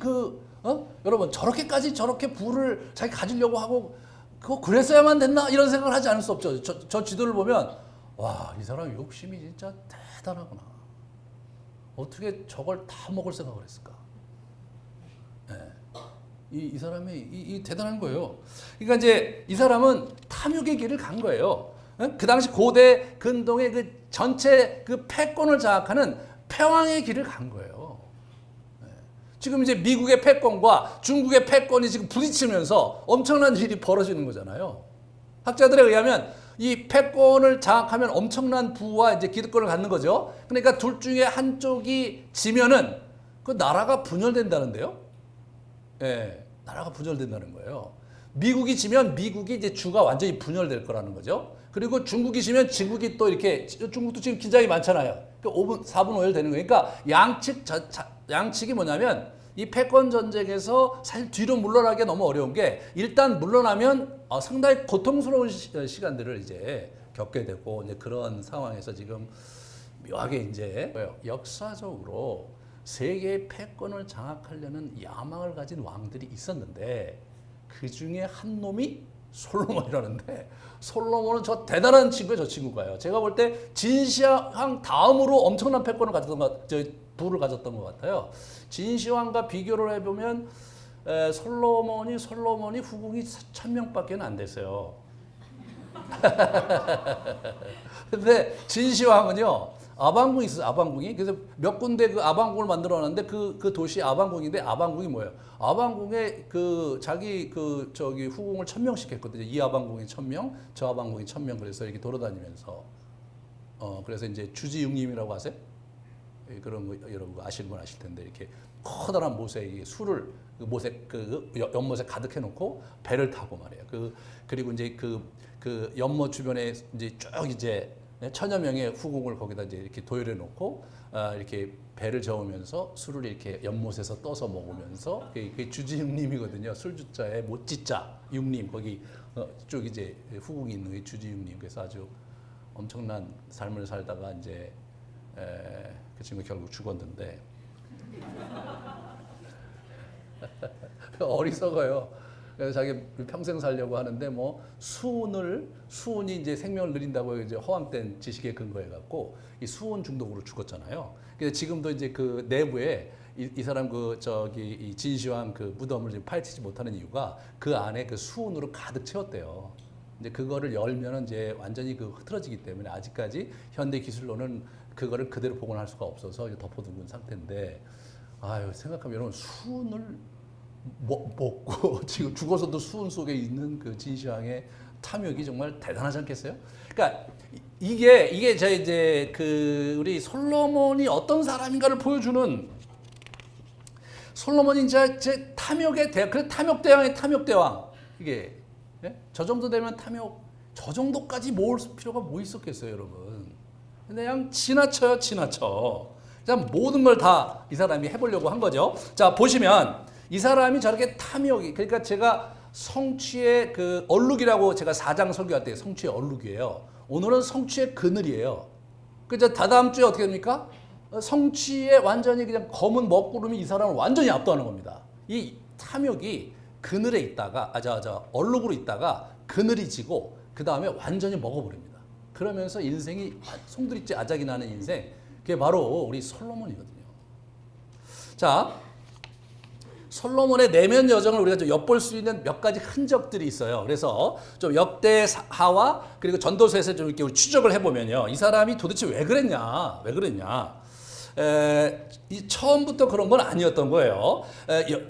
여러분 저렇게까지 저렇게 부를 자기 가지려고 하고 그거 그랬어야만 됐나 이런 생각을 하지 않을 수 없죠. 저 지도를 보면 와, 이 사람 욕심이 진짜 대단하구나. 어떻게 저걸 다 먹을 생각을 했을까? 네. 이 사람이 대단한 거예요. 그러니까 이제 이 사람은 탐욕의 길을 간 거예요. 그 당시 고대 근동의 그 전체 그 패권을 장악하는 패왕의 길을 간 거예요. 네. 지금 이제 미국의 패권과 중국의 패권이 지금 부딪히면서 엄청난 일이 벌어지는 거잖아요. 학자들에 의하면 이 패권을 장악하면 엄청난 부와 이제 기득권을 갖는 거죠. 그러니까 둘 중에 한쪽이 지면은 그 나라가 분열된다는데요. 예, 나라가 분열된다는 거예요. 미국이 지면 미국이 이제 주가 완전히 분열될 거라는 거죠. 그리고 중국이 지면 중국이 또 이렇게 중국도 지금 긴장이 많잖아요. 그러니까 4분 5일 되는 거예요. 그러니까 양측이 뭐냐면 이 패권 전쟁에서 사실 뒤로 물러나기가 너무 어려운 게 일단 물러나면 상당히 고통스러운 시간들을 이제 겪게 되고 이제 그런 상황에서 지금 묘하게 이제 역사적으로 세계의 패권을 장악하려는 야망을 가진 왕들이 있었는데 그 중에 한 놈이 솔로몬이라는데 솔로몬은 저 대단한 친구예요, 저 친구가요. 제가 볼 때 진시황 다음으로 엄청난 패권을 가졌던 부를 가졌던 것 같아요. 진시황과 비교를 해보면 솔로몬이 후궁이 1000명밖에 안 됐어요. 근데 진시황은요 아방궁이 있어요. 아방궁이. 그래서 몇 군데 그 아방궁을 만들어놨는데 그 도시 아방궁인데 아방궁이 뭐예요? 아방궁에 자기 후궁을 1000명씩 했거든요. 이 아방궁이 1000명, 저 아방궁이 1000명. 그래서 이렇게 돌아다니면서 그래서 이제 주지육림이라고 아세요? 그런 거 여러분 아시는 분 아실 텐데 이렇게 커다란 못에 이 술을 그 못에 그 연못에 가득해 놓고 배를 타고 말이에요. 그리고 이제 그 연못 주변에 이제 쭉 이제 천여 명의 후궁을 거기다 이제 이렇게 도열해 놓고 이렇게 배를 저으면서 술을 이렇게 연못에서 떠서 먹으면서 그게 주지육림이거든요. 술주자에 못지자 육림 거기 쭉 이제 후궁이 있는 게 주지육림. 그래서 아주 엄청난 삶을 살다가 이제 그 친구 결국 죽었는데 어리석어요. 그래서 자기 평생 살려고 하는데 뭐 수은이 이제 생명을 느린다고 이제 허황된 지식에 근거해 갖고 이 수은 중독으로 죽었잖아요. 근데 지금도 이제 그 내부에 이 사람 이 진시황 그 무덤을 지금 파헤치지 못하는 이유가 그 안에 그 수은으로 가득 채웠대요. 근데 그거를 열면은 이제 완전히 그 흐트러지기 때문에 아직까지 현대 기술로는 그거를 그대로 복원할 수가 없어서 덮어둔 상태인데 아유 생각하면 여러분 수은을 먹고 지금 죽어서도 수은 속에 있는 그 진시황의 탐욕이 정말 대단하지 않겠어요? 그러니까 이게 저 이제 그 우리 솔로몬이 어떤 사람인가를 보여주는 솔로몬이 이제 탐욕의 대왕, 그래 탐욕 대왕의 탐욕 대왕 이게 예? 저 정도 되면 탐욕 저 정도까지 모을 필요가 뭐 있었겠어요, 여러분? 근데 그냥 지나쳐요, 지나쳐. 그냥 모든 걸 다 이 사람이 해보려고 한 거죠. 자 보시면. 이 사람이 저렇게 탐욕이 그러니까 제가 성취의 그 얼룩이라고 제가 4장 설교할 때 성취의 얼룩이에요. 오늘은 성취의 그늘이에요. 그래서 다다음 주에 어떻게 됩니까? 성취의 완전히 그냥 검은 먹구름이 이 사람을 완전히 압도하는 겁니다. 이 탐욕이 그늘에 있다가 얼룩으로 있다가 그늘이 지고 그 다음에 완전히 먹어버립니다. 그러면서 인생이 송두리째 아작이 나는 인생 그게 바로 우리 솔로몬이거든요. 자. 솔로몬의 내면 여정을 우리가 좀 엿볼 수 있는 몇 가지 흔적들이 있어요. 그래서 좀 역대하와 그리고 전도서에서 좀 이렇게 추적을 해보면요. 이 사람이 도대체 왜 그랬냐? 처음부터 그런 건 아니었던 거예요.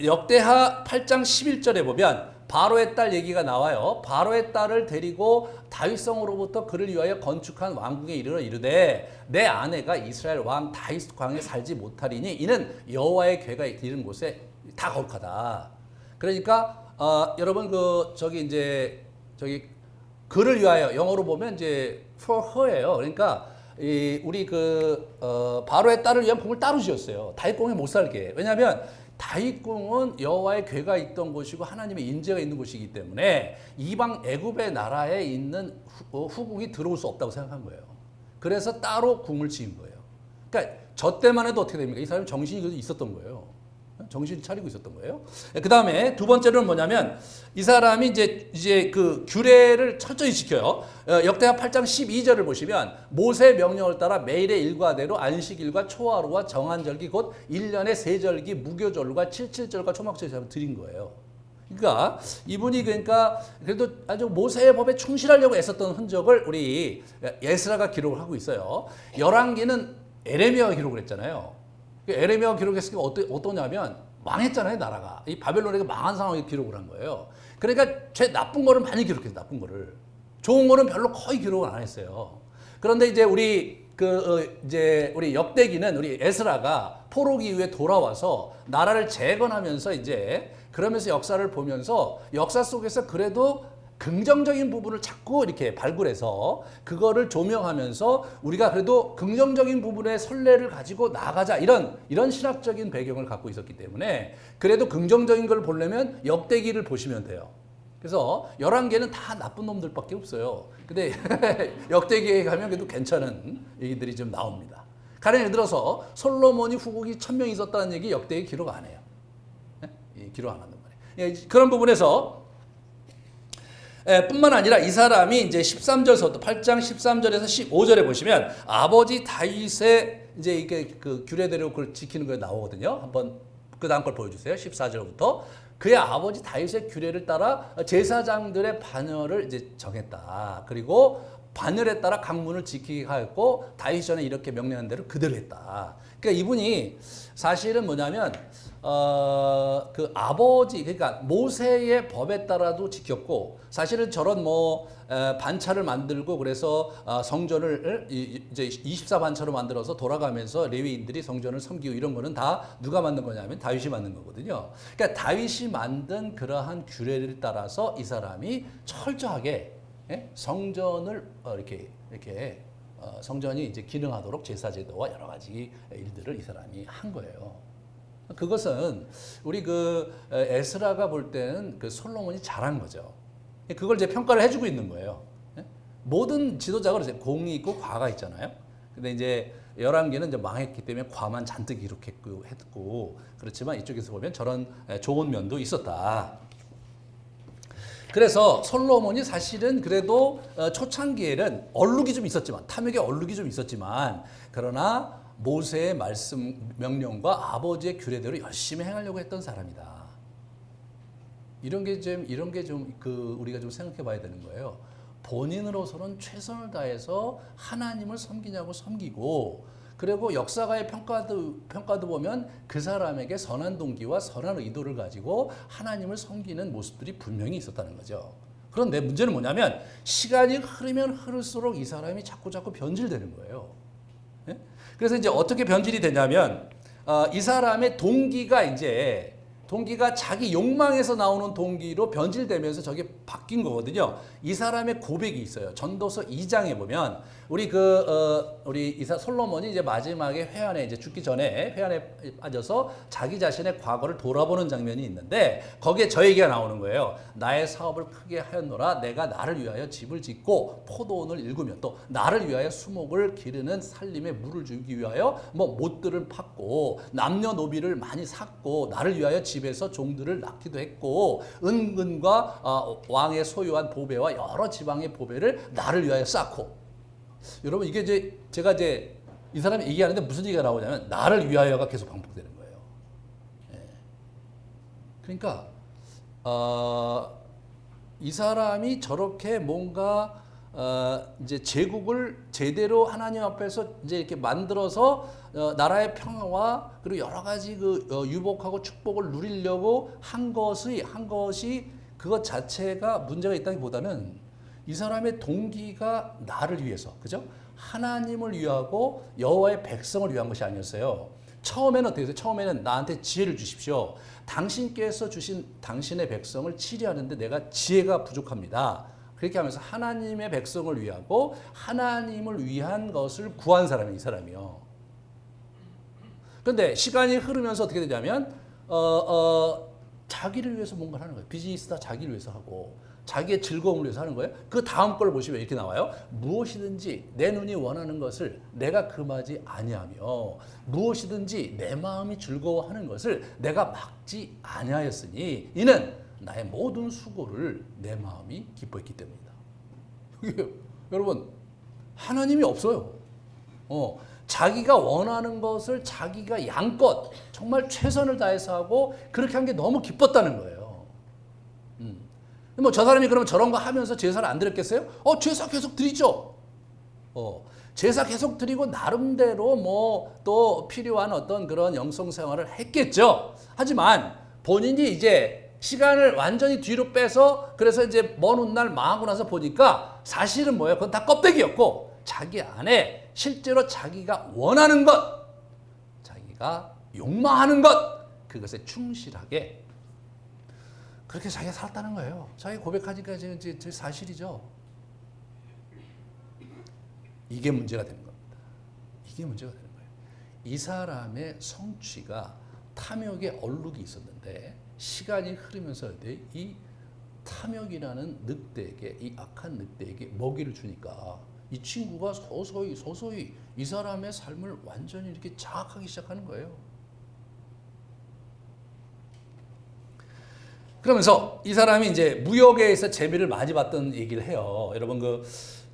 역대하 8장 11절에 보면 바로의 딸 얘기가 나와요. 바로의 딸을 데리고 다윗성으로부터 그를 위하여 건축한 왕궁에 이르러 이르되 내 아내가 이스라엘 왕 다윗 왕에 살지 못하리니 이는 여호와의 궤가 이른 곳에 다 거룩하다. 그러니까 여러분 그를 위하여 영어로 보면 이제 for her예요. 그러니까 우리 바로의 딸을 위한 궁을 따로 지었어요. 다윗궁에 못 살게. 왜냐하면 다윗궁은 여호와의 궤가 있던 곳이고 하나님의 인재가 있는 곳이기 때문에 이방 애굽의 나라에 있는 후궁이 들어올 수 없다고 생각한 거예요. 그래서 따로 궁을 지은 거예요. 그러니까 저 때만 해도 어떻게 됩니까? 이 사람이 정신이 있었던 거예요. 정신 차리고 있었던 거예요. 그 다음에 두 번째로는 뭐냐면 이 사람이 이제 그 규례를 철저히 지켜요. 역대하 8장 12절을 보시면 모세 명령을 따라 매일의 일과대로 안식일과 초하루와 정한절기 곧 1년의 3절기 무교절과 칠칠절과 초막절을 드린 거예요. 그러니까 이분이 그래도 아주 모세의 법에 충실하려고 애썼던 흔적을 우리 에스라가 기록을 하고 있어요. 열왕기는 에레미야가 기록을 했잖아요. 에레미야가 기록했으니까 어떠냐면 망했잖아요, 나라가. 이 바벨론에게 망한 상황에 기록을 한 거예요. 그러니까 죄 나쁜 거를 많이 기록했어요, 나쁜 거를. 좋은 거는 별로 거의 기록을 안 했어요. 그런데 이제 우리 역대기는 우리 에스라가 포로기 이후에 돌아와서 나라를 재건하면서 이제 그러면서 역사를 보면서 역사 속에서 그래도 긍정적인 부분을 자꾸 이렇게 발굴해서 그거를 조명하면서 우리가 그래도 긍정적인 부분의 선례를 가지고 나가자 이런 신학적인 배경을 갖고 있었기 때문에 그래도 긍정적인 걸 보려면 역대기를 보시면 돼요. 그래서 11개는 다 나쁜 놈들밖에 없어요. 근데 역대기에 가면 그래도 괜찮은 얘기들이 좀 나옵니다. 가령 예를 들어서 솔로몬이 후궁이 1000명 있었다는 얘기 역대기 기록 안 해요. 기록 안 한단 말이에요. 그런 부분에서 뿐만 아니라 이 사람이 이제 13절부터 8장 13절에서 15절에 보시면 아버지 다윗의 이제 이게 그 규례대로 그걸 지키는 거 나오거든요. 한번 그 다음 걸 보여주세요. 14절부터 그의 아버지 다윗의 규례를 따라 제사장들의 반열을 이제 정했다. 그리고 반열에 따라 강문을 지키게 하였고 다윗 전에 이렇게 명령한 대로 그대로 했다. 그러니까 이분이 사실은 뭐냐면 그 아버지, 그러니까 모세의 법에 따라도 지켰고, 사실은 저런 뭐 반차를 만들고 그래서 성전을 이제 24반차로 만들어서 돌아가면서 레위인들이 성전을 섬기고 이런 거는 다 누가 만든 거냐면 다윗이 만든 거거든요. 그러니까 다윗이 만든 그러한 규례를 따라서 이 사람이 철저하게 성전을 이렇게 성전이 이제 기능하도록 제사 제도와 여러 가지 일들을 이 사람이 한 거예요. 그것은 우리 그 에스라가 볼 때는 그 솔로몬이 잘한 거죠. 그걸 이제 평가를 해주고 있는 거예요. 모든 지도자가 이제 공이 있고 과가 있잖아요. 근데 이제 열왕기는 이제 망했기 때문에 과만 잔뜩 기록했고 그렇지만 이쪽에서 보면 저런 좋은 면도 있었다. 그래서 솔로몬이 사실은 그래도 초창기에는 얼룩이 좀 있었지만 탐욕의 얼룩이 좀 있었지만 그러나 모세의 말씀 명령과 아버지의 규례대로 열심히 행하려고 했던 사람이다. 이런 게 좀 우리가 좀 생각해 봐야 되는 거예요. 본인으로서는 최선을 다해서 하나님을 섬기냐고 섬기고 그리고 역사가의 평가도 보면 그 사람에게 선한 동기와 선한 의도를 가지고 하나님을 섬기는 모습들이 분명히 있었다는 거죠. 그런데 문제는 뭐냐면 시간이 흐르면 흐를수록 이 사람이 자꾸 변질되는 거예요. 그래서 이제 어떻게 변질이 되냐면 이 사람의 동기가 자기 욕망에서 나오는 동기로 변질되면서 저게 바뀐 거거든요. 이 사람의 고백이 있어요. 전도서 2장에 보면 우리 이사 솔로몬이 이제 마지막에 회한에 이제 죽기 전에 회한에 빠져서 자기 자신의 과거를 돌아보는 장면이 있는데 거기에 저 얘기가 나오는 거예요. 나의 사업을 크게 하였노라. 내가 나를 위하여 집을 짓고 포도원을 일구며 또 나를 위하여 수목을 기르는 살림에 물을 주기 위하여 뭐 못들을 팠고 남녀노비를 많이 샀고 나를 위하여 집에서 종들을 낳기도 했고 은근과 왕의 소유한 보배와 여러 지방의 보배를 나를 위하여 쌓고 여러분 이게 이제 제가 이제 이 사람이 얘기하는데 무슨 얘기가 나오냐면 나를 위하여가 계속 반복되는 거예요. 그러니까 이 사람이 저렇게 뭔가 이제 제국을 제대로 하나님 앞에서 이제 이렇게 만들어서 나라의 평화와 그리고 여러 가지 유복하고 축복을 누리려고 한 것이 그것 자체가 문제가 있다기보다는 이 사람의 동기가 나를 위해서, 그죠? 하나님을 위하고 여호와의 백성을 위한 것이 아니었어요. 처음에는 어떻게 했어요? 처음에는 나한테 지혜를 주십시오. 당신께서 주신 당신의 백성을 치리하는데 내가 지혜가 부족합니다. 그렇게 하면서 하나님의 백성을 위하고 하나님을 위한 것을 구한 사람이 이 사람이요. 그런데 시간이 흐르면서 어떻게 되냐면 자기를 위해서 뭔가를 하는 거예요. 비즈니스다 자기를 위해서 하고 자기의 즐거움을 위해서 하는 거예요. 그 다음 걸 보시면 이렇게 나와요. 무엇이든지 내 눈이 원하는 것을 내가 금하지 아니하며 무엇이든지 내 마음이 즐거워하는 것을 내가 막지 아니하였으니 이는 나의 모든 수고를 내 마음이 기뻐했기 때문이다. 여러분 하나님이 없어요. 자기가 원하는 것을 자기가 양껏 정말 최선을 다해서 하고 그렇게 한 게 너무 기뻤다는 거예요. 뭐 저 사람이 그러면 저런 거 하면서 제사를 안 드렸겠어요? 제사 계속 드리죠. 제사 계속 드리고 나름대로 뭐 또 필요한 어떤 그런 영성 생활을 했겠죠. 하지만 본인이 이제 시간을 완전히 뒤로 빼서 그래서 이제 먼 훗날 망하고 나서 보니까 사실은 뭐예요? 그건 다 껍데기였고 자기 안에 실제로 자기가 원하는 것, 자기가 욕망하는 것 그것에 충실하게 그렇게 자기가 살았다는 거예요. 자기 고백하니까 이제 사실이죠. 이게 문제가 되는 겁니다. 이게 문제가 되는 거예요. 이 사람의 성취가 탐욕의 얼룩이 있었는데 시간이 흐르면서 이 탐욕이라는 늑대에게 이 악한 늑대에게 먹이를 주니까 이 친구가 서서히 이 사람의 삶을 완전히 이렇게 장악하기 시작하는 거예요. 그러면서 이 사람이 이제 무역에서 재미를 많이 봤던 얘기를 해요. 여러분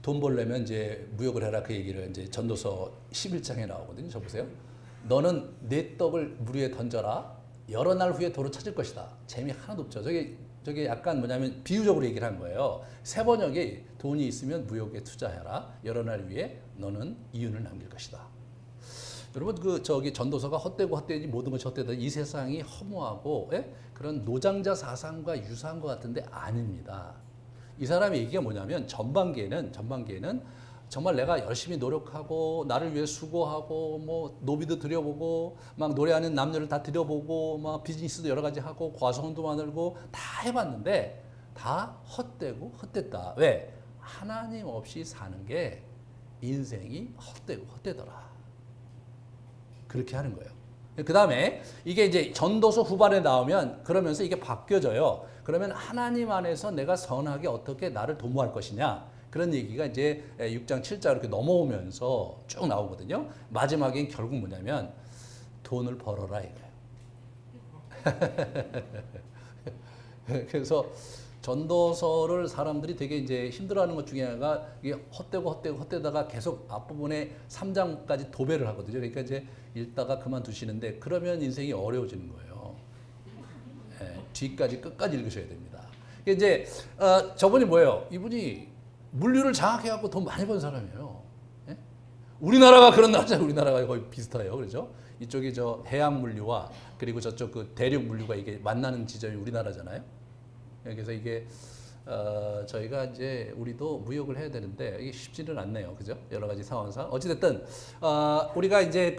돈 벌려면 이제 무역을 해라 그 얘기를 이제 전도서 11장에 나오거든요. 저 보세요. 너는 네 떡을 물 위에 던져라. 여러 날 후에 도로 찾을 것이다. 재미 하나도 없죠. 저게 약간 뭐냐면 비유적으로 얘기를 한 거예요. 세 번역에 돈이 있으면 무역에 투자해라. 여러 날 위에 너는 이윤을 남길 것이다. 여러분 그 저기 전도서가 헛되고 헛되지 모든 것이 헛되다. 이 세상이 허무하고 예? 그런 노장자 사상과 유사한 것 같은데 아닙니다. 이 사람의 얘기가 뭐냐면 전반기에는 정말 내가 열심히 노력하고 나를 위해 수고하고 뭐 노비도 들여보고 막 노래하는 남녀를 다 들여보고 막 비즈니스도 여러 가지 하고 과성도 만들고 다 해봤는데 다 헛되고 헛됐다. 왜? 하나님 없이 사는 게 인생이 헛되고 헛되더라. 그렇게 하는 거예요. 그 다음에 이게 이제 전도서 후반에 나오면 그러면서 이게 바뀌어져요. 그러면 하나님 안에서 내가 선하게 어떻게 나를 도모할 것이냐. 그런 얘기가 이제 6장 7장 이렇게 넘어오면서 쭉 나오거든요. 마지막엔 결국 뭐냐면 돈을 벌어라 이거예요. 그래서 전도서를 사람들이 되게 이제 힘들어하는 것 중에 하나가 이게 헛되다가 계속 앞부분에 3장까지 도배를 하거든요. 그러니까 이제 읽다가 그만두시는데 그러면 인생이 어려워지는 거예요. 뒤까지 끝까지 읽으셔야 됩니다. 이제 저분이 뭐예요? 이분이 물류를 장악해갖고 돈 많이 번 사람이에요. 예? 우리나라가 그런 나라잖아요. 우리나라가 거의 비슷해요. 그렇죠? 이쪽이 저 해양 물류와 그리고 저쪽 그 대륙 물류가 이게 만나는 지점이 우리나라잖아요. 그래서 이게 저희가 이제 우리도 무역을 해야 되는데 이게 쉽지는 않네요. 그죠? 여러 가지 상황상. 어찌됐든 우리가 이제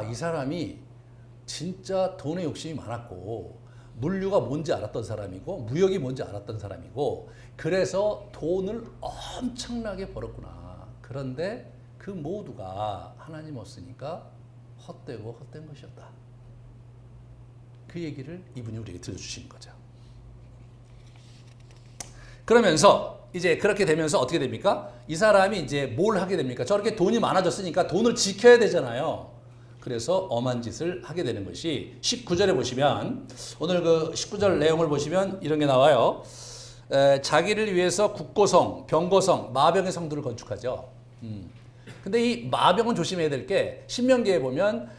이 사람이 진짜 돈에 욕심이 많았고 물류가 뭔지 알았던 사람이고 무역이 뭔지 알았던 사람이고 그래서 돈을 엄청나게 벌었구나. 그런데 그 모두가 하나님 없으니까 헛되고 헛된 것이었다. 그 얘기를 이분이 우리에게 들려주시는 거죠. 그러면서 이제 그렇게 되면서 어떻게 됩니까? 이 사람이 이제 뭘 하게 됩니까? 저렇게 돈이 많아졌으니까 돈을 지켜야 되잖아요. 그래서 엄한 짓을 하게 되는 것이 19절에 보시면 오늘 그 19절 내용을 보시면 이런 게 나와요. 자기를 위해서 국고성, 병고성, 마병의 성들을 건축하죠. 근데 이 마병은 조심해야 될 게 신명기에 보면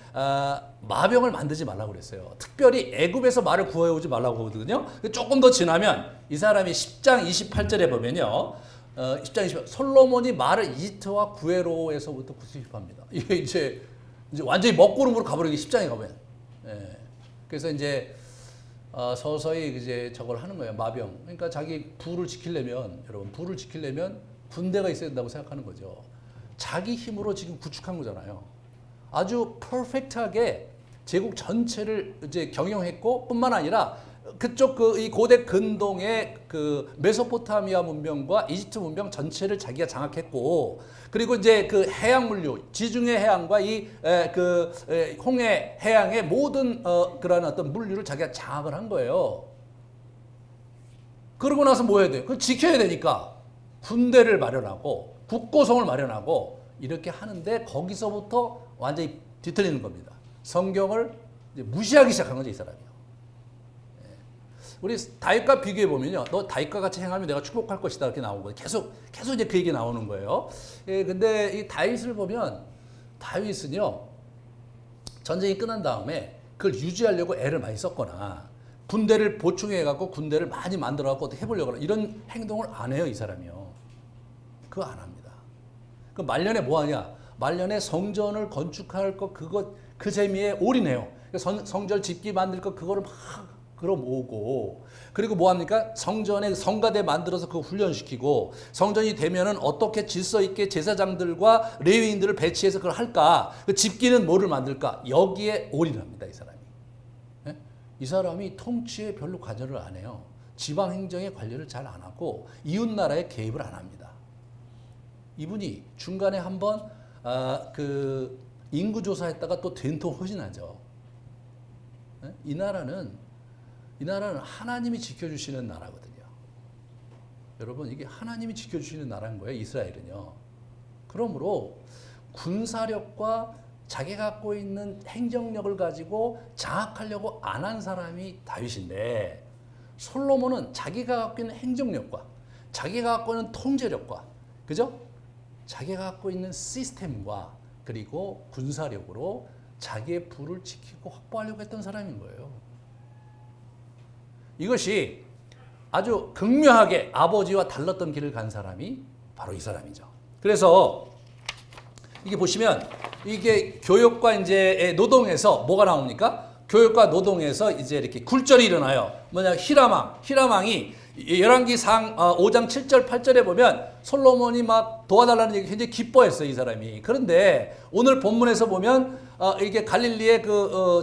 마병을 만들지 말라고 그랬어요. 특별히 애굽에서 말을 구해오지 말라고 하거든요. 조금 더 지나면 이 사람이 10장 28절에 보면요. 10장 28절 솔로몬이 말을 이집트와 구에로에서부터 구습합니다. 이게 이제 완전히 먹구름으로 가버리기 10장에 가면. 예. 그래서 이제 서서히 이제 저걸 하는 거예요. 마병. 그러니까 자기 부를 지키려면 여러분 부를 지키려면 군대가 있어야 된다고 생각하는 거죠. 자기 힘으로 지금 구축한 거잖아요. 아주 퍼펙트하게 제국 전체를 이제 경영했고 뿐만 아니라 그쪽 이 고대 근동의 그 메소포타미아 문명과 이집트 문명 전체를 자기가 장악했고 그리고 이제 그 해양 물류, 지중해 해양과 홍해 해양의 모든 그런 어떤 물류를 자기가 장악을 한 거예요. 그러고 나서 뭐 해야 돼요? 그걸 지켜야 되니까 군대를 마련하고 국고성을 마련하고 이렇게 하는데 거기서부터 완전히 뒤틀리는 겁니다. 성경을 이제 무시하기 시작한 거죠, 이 사람이요. 우리 다윗과 비교해 보면요, 너 다윗과 같이 행하면 내가 축복할 것이다 이렇게 나오는 거예요. 계속 이제 그 얘기 나오는 거예요. 근데 이 다윗을 보면 다윗은요 전쟁이 끝난 다음에 그걸 유지하려고 애를 많이 썼거나 군대를 보충해 갖고 군대를 많이 만들어 갖고 어떻게 해보려고 이런 행동을 안 해요, 이 사람이요. 그거 안 합니다. 그 말년에 뭐 하냐? 말년에 성전을 건축할 것 그 재미에 올인해요. 성전 집기 만들 것 그거를 막 끌어 모으고 그리고 뭐 합니까? 성전에 성가대 만들어서 그거 훈련시키고 성전이 되면은 어떻게 질서 있게 제사장들과 레위인들을 배치해서 그걸 할까? 그 집기는 뭐를 만들까? 여기에 올인합니다, 이 사람이. 네? 이 사람이 통치에 별로 관여를 안 해요. 지방 행정에 관여를 잘 안 하고 이웃 나라에 개입을 안 합니다. 이분이 중간에 한번 그 인구 조사했다가 또 된통 허진하죠. 네? 이 나라는 하나님이 지켜주시는 나라거든요. 여러분 이게 하나님이 지켜주시는 나라인 거예요. 이스라엘은요. 그러므로 군사력과 자기가 갖고 있는 행정력을 가지고 장악하려고 안 한 사람이 다윗인데 솔로몬은 자기가 갖고 있는 행정력과 자기가 갖고 있는 통제력과 그죠? 자기가 갖고 있는 시스템과 그리고 군사력으로 자기의 부를 지키고 확보하려고 했던 사람인 거예요. 이것이 아주 극명하게 아버지와 달랐던 길을 간 사람이 바로 이 사람이죠. 그래서 이게 보시면 이게 교육과 이제 노동에서 뭐가 나옵니까? 교육과 노동에서 이제 이렇게 굴절이 일어나요. 뭐냐? 히라망이 열왕기상 5장 7절 8절에 보면 솔로몬이 막 도와달라는 얘기 굉장히 기뻐했어요, 이 사람이. 그런데 오늘 본문에서 보면 이게 갈릴리에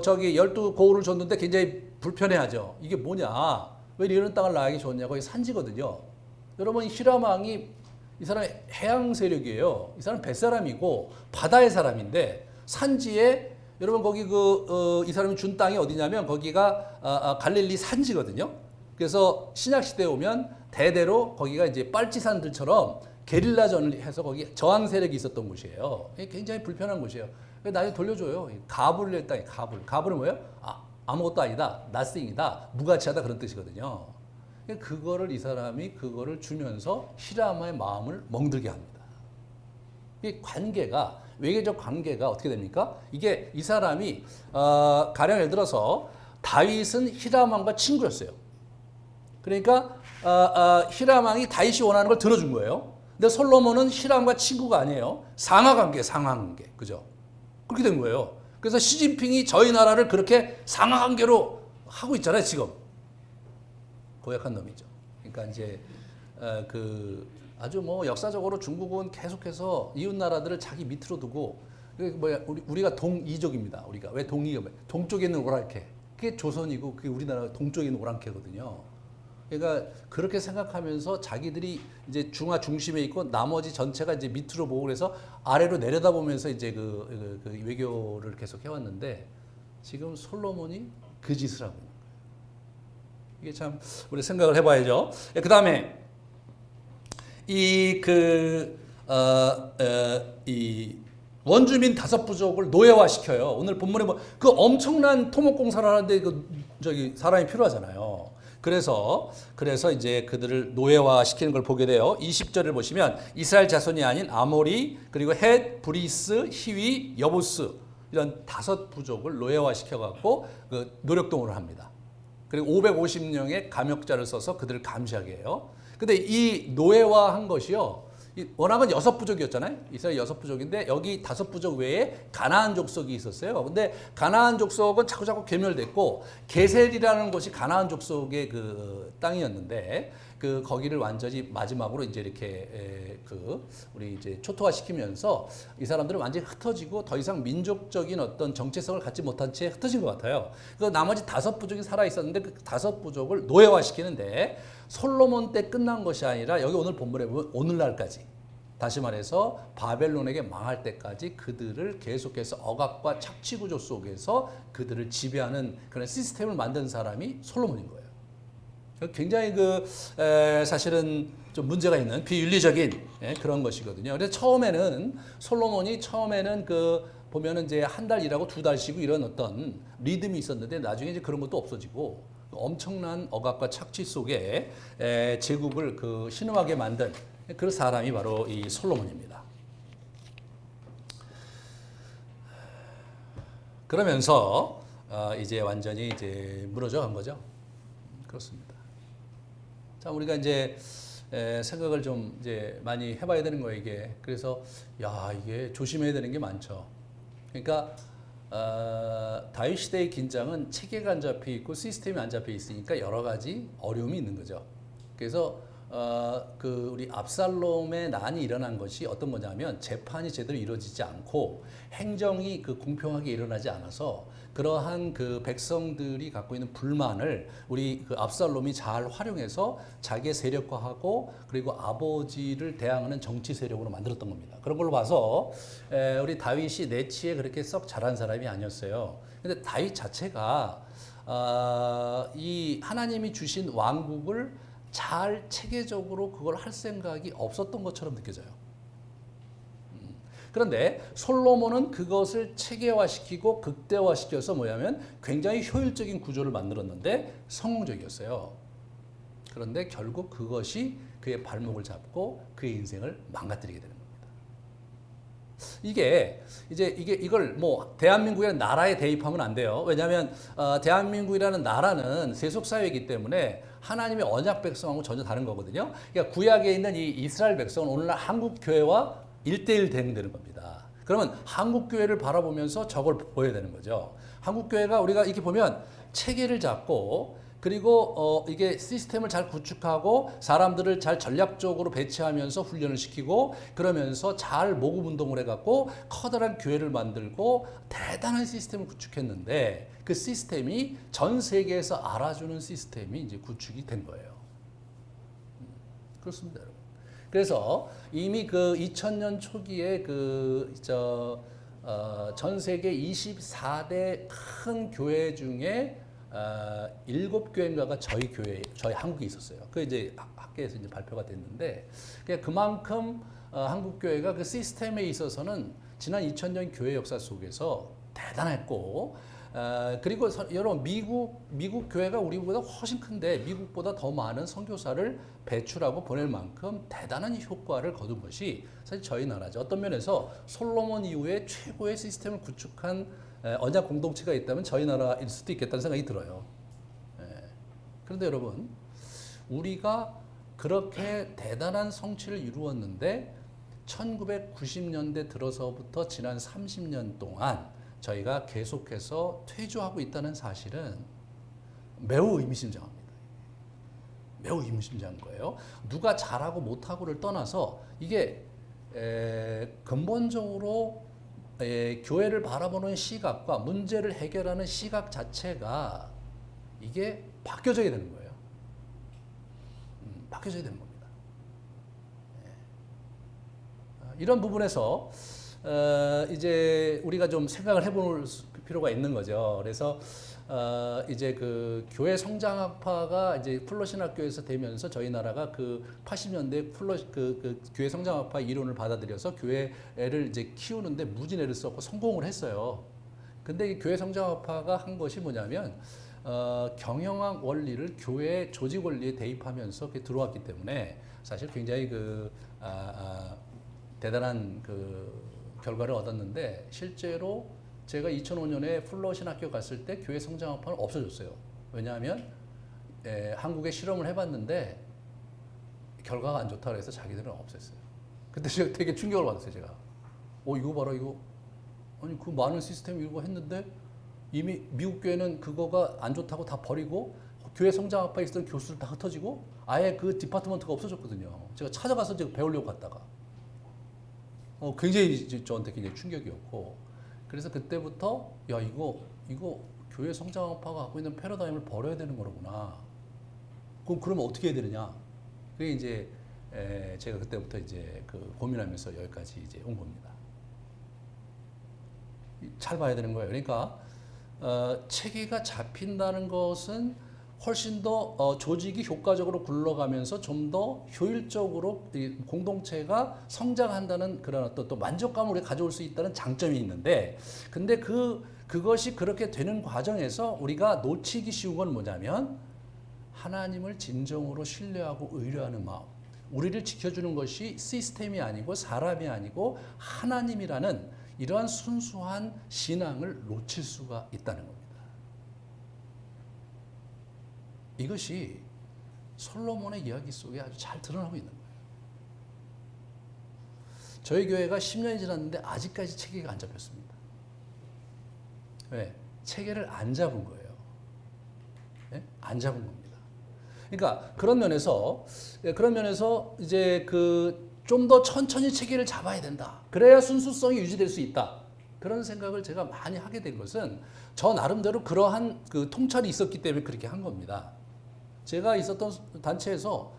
저기 12고을을 줬는데 굉장히 불편해하죠. 이게 뭐냐? 왜 이런 땅을 나에게 줬냐고. 이게 산지거든요. 여러분, 히라망이 이 사람이 해양 세력이에요. 이 사람 뱃사람이고 바다의 사람인데 산지에 여러분 거기 이 사람이 준 땅이 어디냐면 거기가 갈릴리 산지거든요. 그래서 신약 시대에 오면 대대로 거기가 이제 빨치산들처럼 게릴라전을 해서 거기 저항 세력이 있었던 곳이에요. 굉장히 불편한 곳이에요. 나중에 돌려줘요. 가불을 낼 땅이 가불. 가불은 뭐예요? 아무것도 아니다. nothing이다. 무가치하다 그런 뜻이거든요. 그거를 이 사람이 그거를 주면서 히라마의 마음을 멍들게 합니다. 이 관계가 외계적 관계가 어떻게 됩니까? 이게 이 사람이 가령 예를 들어서 다윗은 히람왕과 친구였어요. 그러니까 히람왕이 다윗이 원하는 걸 들어준 거예요. 근데 솔로몬은 히람과 친구가 아니에요. 상하관계, 그죠? 그렇게 된 거예요. 그래서 시진핑이 저희 나라를 그렇게 상하관계로 하고 있잖아요, 지금. 고약한 놈이죠. 그러니까 이제 아주 뭐 역사적으로 중국은 계속해서 이웃 나라들을 자기 밑으로 두고 우리가 동이족입니다. 우리가 왜 동이가 동쪽에 있는 오랑캐 그게 조선이고 그게 우리나라 동쪽에 있는 오랑캐거든요. 그러니까 그렇게 생각하면서 자기들이 이제 중화 중심에 있고 나머지 전체가 이제 밑으로 보고 그래서 아래로 내려다보면서 이제 그 외교를 계속 해왔는데 지금 솔로몬이 그 짓을 하고 있는 거예요. 이게 참 우리 생각을 해봐야죠. 그 다음에 이 원주민 5부족을 노예화시켜요. 오늘 본문에 그 엄청난 토목공사를 하는데 사람이 필요하잖아요. 그래서 이제 그들을 노예화시키는 걸 보게 돼요. 20절을 보시면 이스라엘 자손이 아닌 아모리 그리고 헷, 브리스, 히위, 여부스 이런 5부족을 노예화시켜갖고 노력동을 합니다. 그리고 550명의 감역자를 써서 그들을 감시하게 해요. 근데 이 노예화한 것이요. 워낙은 6부족이었잖아요. 이스라엘 6부족인데 여기 5부족 외에 가나안 족속이 있었어요. 근데 가나안 족속은 자꾸자꾸 괴멸됐고 게셀이라는 곳이 가나안 족속의 그 땅이었는데 거기를 완전히 마지막으로 이제 이렇게 우리 이제 초토화시키면서 이 사람들은 완전히 흩어지고 더 이상 민족적인 어떤 정체성을 갖지 못한 채 흩어진 것 같아요. 나머지 5부족이 살아 있었는데 그 5부족을 노예화시키는데 솔로몬 때 끝난 것이 아니라 여기 오늘 본문에 보면 오늘날까지 다시 말해서 바벨론에게 망할 때까지 그들을 계속해서 억압과 착취구조 속에서 그들을 지배하는 그런 시스템을 만든 사람이 솔로몬인 거예요. 굉장히 사실은 좀 문제가 있는 비윤리적인 그런 것이거든요. 그래서 솔로몬이 처음에는 보면은 이제 한 달 일하고 2달 쉬고 이런 어떤 리듬이 있었는데 나중에 이제 그런 것도 없어지고 엄청난 억압과 착취 속에 제국을 신음하게 만든 그 사람이 바로 이 솔로몬입니다. 그러면서 이제 완전히 이제 무너져 간 거죠. 그렇습니다. 자, 우리가 이제 생각을 좀 이제 많이 해봐야 되는 거예요, 이게. 그래서 이게 조심해야 되는 게 많죠. 그러니까 다윗 시대의 긴장은 체계가 안 잡혀 있고 시스템이 안 잡혀 있으니까 여러 가지 어려움이 있는 거죠. 그래서 우리 압살롬의 난이 일어난 것이 어떤 거냐면 재판이 제대로 이루어지지 않고 행정이 공평하게 일어나지 않아서 그러한 백성들이 갖고 있는 불만을 우리 압살롬이 잘 활용해서 자기의 세력화하고 그리고 아버지를 대항하는 정치 세력으로 만들었던 겁니다. 그런 걸로 봐서 우리 다윗이 내치에 그렇게 썩 잘한 사람이 아니었어요. 근데 다윗 자체가 이 하나님이 주신 왕국을 잘 체계적으로 그걸 할 생각이 없었던 것처럼 느껴져요. 그런데 솔로몬은 그것을 체계화시키고 극대화시켜서 뭐냐면 굉장히 효율적인 구조를 만들었는데 성공적이었어요. 그런데 결국 그것이 그의 발목을 잡고 그의 인생을 망가뜨리게 되는 겁니다. 이걸 대한민국이라는 나라에 대입하면 안 돼요. 왜냐하면 대한민국이라는 나라는 세속사회이기 때문에 하나님의 언약 백성하고 전혀 다른 거거든요. 그러니까 구약에 있는 이 이스라엘 백성은 오늘날 한국 교회와 1대1 대응되는 겁니다. 그러면 한국 교회를 바라보면서 저걸 보여야 되는 거죠. 한국 교회가 우리가 이렇게 보면 체계를 잡고 그리고 이게 시스템을 잘 구축하고 사람들을 잘 전략적으로 배치하면서 훈련을 시키고 그러면서 잘 모금 운동을 해갖고 커다란 교회를 만들고 대단한 시스템을 구축했는데 그 시스템이 전 세계에서 알아주는 시스템이 이제 구축이 된 거예요. 그렇습니다, 여러분. 그래서 이미 그 2000년 초기에 전 세계 24대 큰 교회 중에 7교회인가가 저희 한국에 있었어요. 그 이제 학계에서 이제 발표가 됐는데, 그만큼 한국 교회가 그 시스템에 있어서는 지난 2000년 교회 역사 속에서 대단했고, 그리고 여러분 미국 교회가 우리보다 훨씬 큰데 미국보다 더 많은 선교사를 배출하고 보낼 만큼 대단한 효과를 거둔 것이 사실 저희 나라죠. 어떤 면에서 솔로몬 이후에 최고의 시스템을 구축한 언약 공동체가 있다면 저희 나라일 수도 있겠다는 생각이 들어요. 그런데 여러분, 우리가 그렇게 대단한 성취를 이루었는데 1990년대 들어서부터 지난 30년 동안 저희가 계속해서 퇴조하고 있다는 사실은 매우 의미심장합니다. 매우 의미심장한 거예요. 누가 잘하고 못하고를 떠나서 이게 근본적으로 교회를 바라보는 시각과 문제를 해결하는 시각 자체가 이게 바뀌어져야 되는 거예요. 바뀌어져야 되는 겁니다. 이런 부분에서 이제 우리가 좀 생각을 해볼 필요가 있는 거죠. 그래서 이제 그 교회 성장학파가 이제 플러신학교에서 되면서 저희 나라가 그 80년대 그 교회 성장학파 이론을 받아들여서 교회를 이제 키우는데 무진애를 썼고 성공을 했어요. 근데 이 교회 성장학파가 한 것이 뭐냐면 경영학 원리를 교회 조직 원리에 대입하면서 그게 들어왔기 때문에 사실 굉장히 대단한 결과를 얻었는데 실제로 제가 2005년에 플러신학교 갔을 때 교회 성장학파는 없어졌어요. 왜냐하면 한국에 실험을 해봤는데 결과가 안 좋다고 해서 자기들은 없앴어요. 그때 제가 되게 충격을 받았어요. 제가 이거 봐라 이거 아니 그 많은 시스템 이거 했는데 이미 미국 교회는 그거가 안 좋다고 다 버리고 교회 성장학파에 있었던 교수들 다 흩어지고 아예 그 디파트먼트가 없어졌거든요. 제가 찾아가서 제가 배우려고 갔다가 굉장히 저한테 굉장히 충격이었고 그래서 그때부터 야 이거 교회 성장학파가 갖고 있는 패러다임을 버려야 되는 거구나. 그러면 어떻게 해야 되느냐? 그게 이제 제가 그때부터 이제 고민하면서 여기까지 이제 온 겁니다. 잘 봐야 되는 거예요. 그러니까 체계가 잡힌다는 것은 훨씬 더 조직이 효과적으로 굴러가면서 좀 더 효율적으로 공동체가 성장한다는 그런 어떤 또 만족감을 우리가 가져올 수 있다는 장점이 있는데, 근데 그것이 그렇게 되는 과정에서 우리가 놓치기 쉬운 건 뭐냐면 하나님을 진정으로 신뢰하고 의뢰하는 마음. 우리를 지켜주는 것이 시스템이 아니고 사람이 아니고 하나님이라는 이러한 순수한 신앙을 놓칠 수가 있다는 겁니다. 이것이 솔로몬의 이야기 속에 아주 잘 드러나고 있는 거예요. 저희 교회가 10년이 지났는데 아직까지 체계가 안 잡혔습니다. 왜? 체계를 안 잡은 거예요. 네? 안 잡은 겁니다. 그러니까 그런 면에서 이제 좀 더 천천히 체계를 잡아야 된다. 그래야 순수성이 유지될 수 있다. 그런 생각을 제가 많이 하게 된 것은 저 나름대로 그러한 통찰이 있었기 때문에 그렇게 한 겁니다. 제가 있었던 단체에서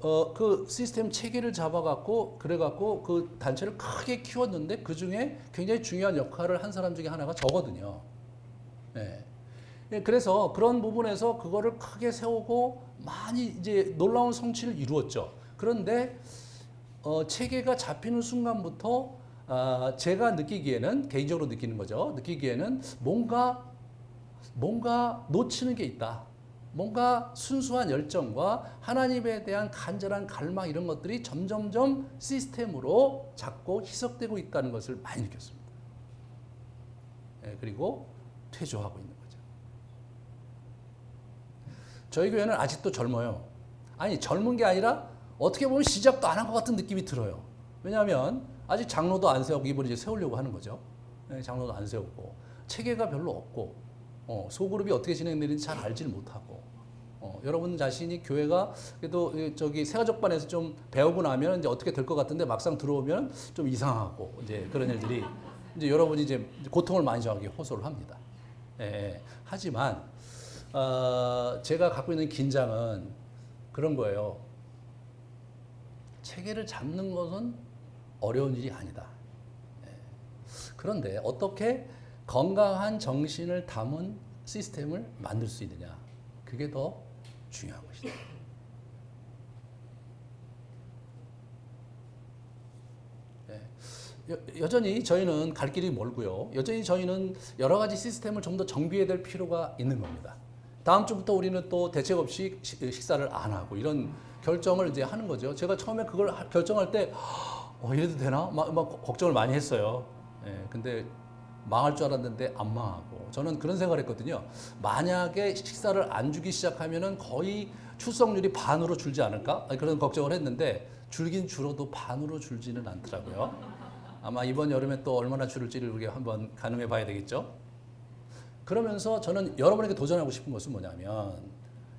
그 시스템 체계를 잡아갖고 그래갖고 그 단체를 크게 키웠는데 그 중에 굉장히 중요한 역할을 한 사람 중에 하나가 저거든요. 네. 그래서 그런 부분에서 그거를 크게 세우고 많이 이제 놀라운 성취를 이루었죠. 그런데 체계가 잡히는 순간부터 제가 느끼기에는 개인적으로 느끼는 거죠. 느끼기에는 뭔가 놓치는 게 있다. 뭔가 순수한 열정과 하나님에 대한 간절한 갈망 이런 것들이 점점점 시스템으로 자꾸 희석되고 있다는 것을 많이 느꼈습니다. 그리고 퇴조하고 있는 거죠. 저희 교회는 아직도 젊어요. 아니 젊은 게 아니라 어떻게 보면 시작도 안 한 것 같은 느낌이 들어요. 왜냐하면 아직 장로도 안 세우고 이번에 이제 세우려고 하는 거죠. 예, 장로도 안 세우고 체계가 별로 없고 소그룹이 어떻게 진행되는지 잘 알지를 못하고 여러분 자신이 교회가 그래도 저기 새가족반에서 좀 배우고 나면 이제 어떻게 될 것 같은데 막상 들어오면 좀 이상하고 이제 그런 일들이 이제 여러분이 이제 고통을 많이 저하게 호소를 합니다. 예, 하지만 제가 갖고 있는 긴장은 그런 거예요. 체계를 잡는 것은 어려운 일이 아니다. 예. 그런데 어떻게 건강한 정신을 담은 시스템을 만들 수 있느냐. 그게 더 중요한 것이다. 예. 여전히 저희는 갈 길이 멀고요. 여전히 저희는 여러 가지 시스템을 좀 더 정비해야 될 필요가 있는 겁니다. 다음 주부터 우리는 또 대책 없이 식사를 안 하고 이런 결정을 이제 하는 거죠. 제가 처음에 그걸 결정할 때 이래도 되나? 막 걱정을 많이 했어요. 예, 근데 망할 줄 알았는데 안 망하고 저는 그런 생각을 했거든요. 만약에 식사를 안 주기 시작하면은 거의 출석률이 반으로 줄지 않을까? 그런 걱정을 했는데 줄긴 줄어도 반으로 줄지는 않더라고요. 아마 이번 여름에 또 얼마나 줄을지를 우리가 한번 가늠해 봐야 되겠죠. 그러면서 저는 여러분에게 도전하고 싶은 것은 뭐냐면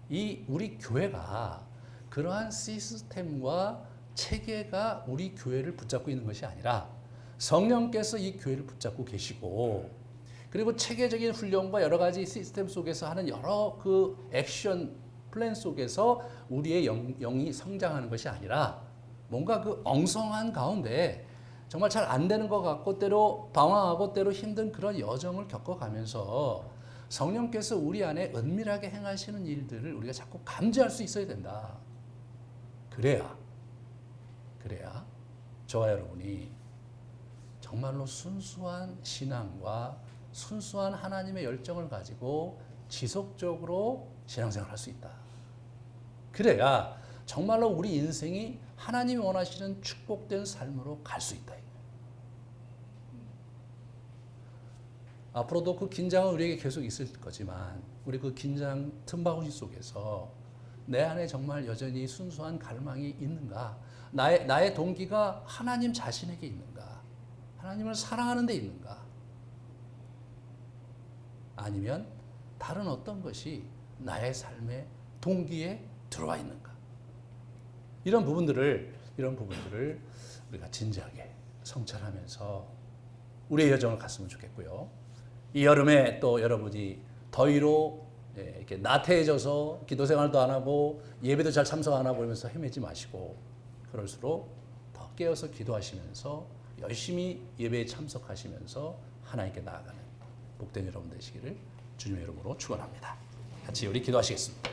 이 우리 교회가 그러한 시스템과 체계가 우리 교회를 붙잡고 있는 것이 아니라 성령께서 이 교회를 붙잡고 계시고 그리고 체계적인 훈련과 여러 가지 시스템 속에서 하는 여러 그 액션 플랜 속에서 우리의 영이 성장하는 것이 아니라 뭔가 그 엉성한 가운데 정말 잘 안 되는 것 같고 때로 방황하고 때로 힘든 그런 여정을 겪어가면서 성령께서 우리 안에 은밀하게 행하시는 일들을 우리가 자꾸 감지할 수 있어야 된다. 그래야 저와 여러분이 정말로 순수한 신앙과 순수한 하나님의 열정을 가지고 지속적으로 신앙생활을 할 수 있다. 그래야 정말로 우리 인생이 하나님이 원하시는 축복된 삶으로 갈 수 있다. 앞으로도 그 긴장은 우리에게 계속 있을 거지만 우리 그 긴장 틈바구니 속에서 내 안에 정말 여전히 순수한 갈망이 있는가? 나의 동기가 하나님 자신에게 있는가? 하나님을 사랑하는 데 있는가? 아니면 다른 어떤 것이 나의 삶의 동기에 들어와 있는가? 이런 부분들을 우리가 진지하게 성찰하면서 우리의 여정을 갔으면 좋겠고요. 이 여름에 또 여러분이 더위로 이렇게 나태해져서 기도 생활도 안 하고 예배도 잘 참석 안 하고 그러면서 헤매지 마시고 그럴수록 더 깨어서 기도하시면서 열심히 예배에 참석하시면서 하나님께 나아가는 복된 여러분 되시기를 주님의 이름으로 축원합니다. 같이 우리 기도하시겠습니다.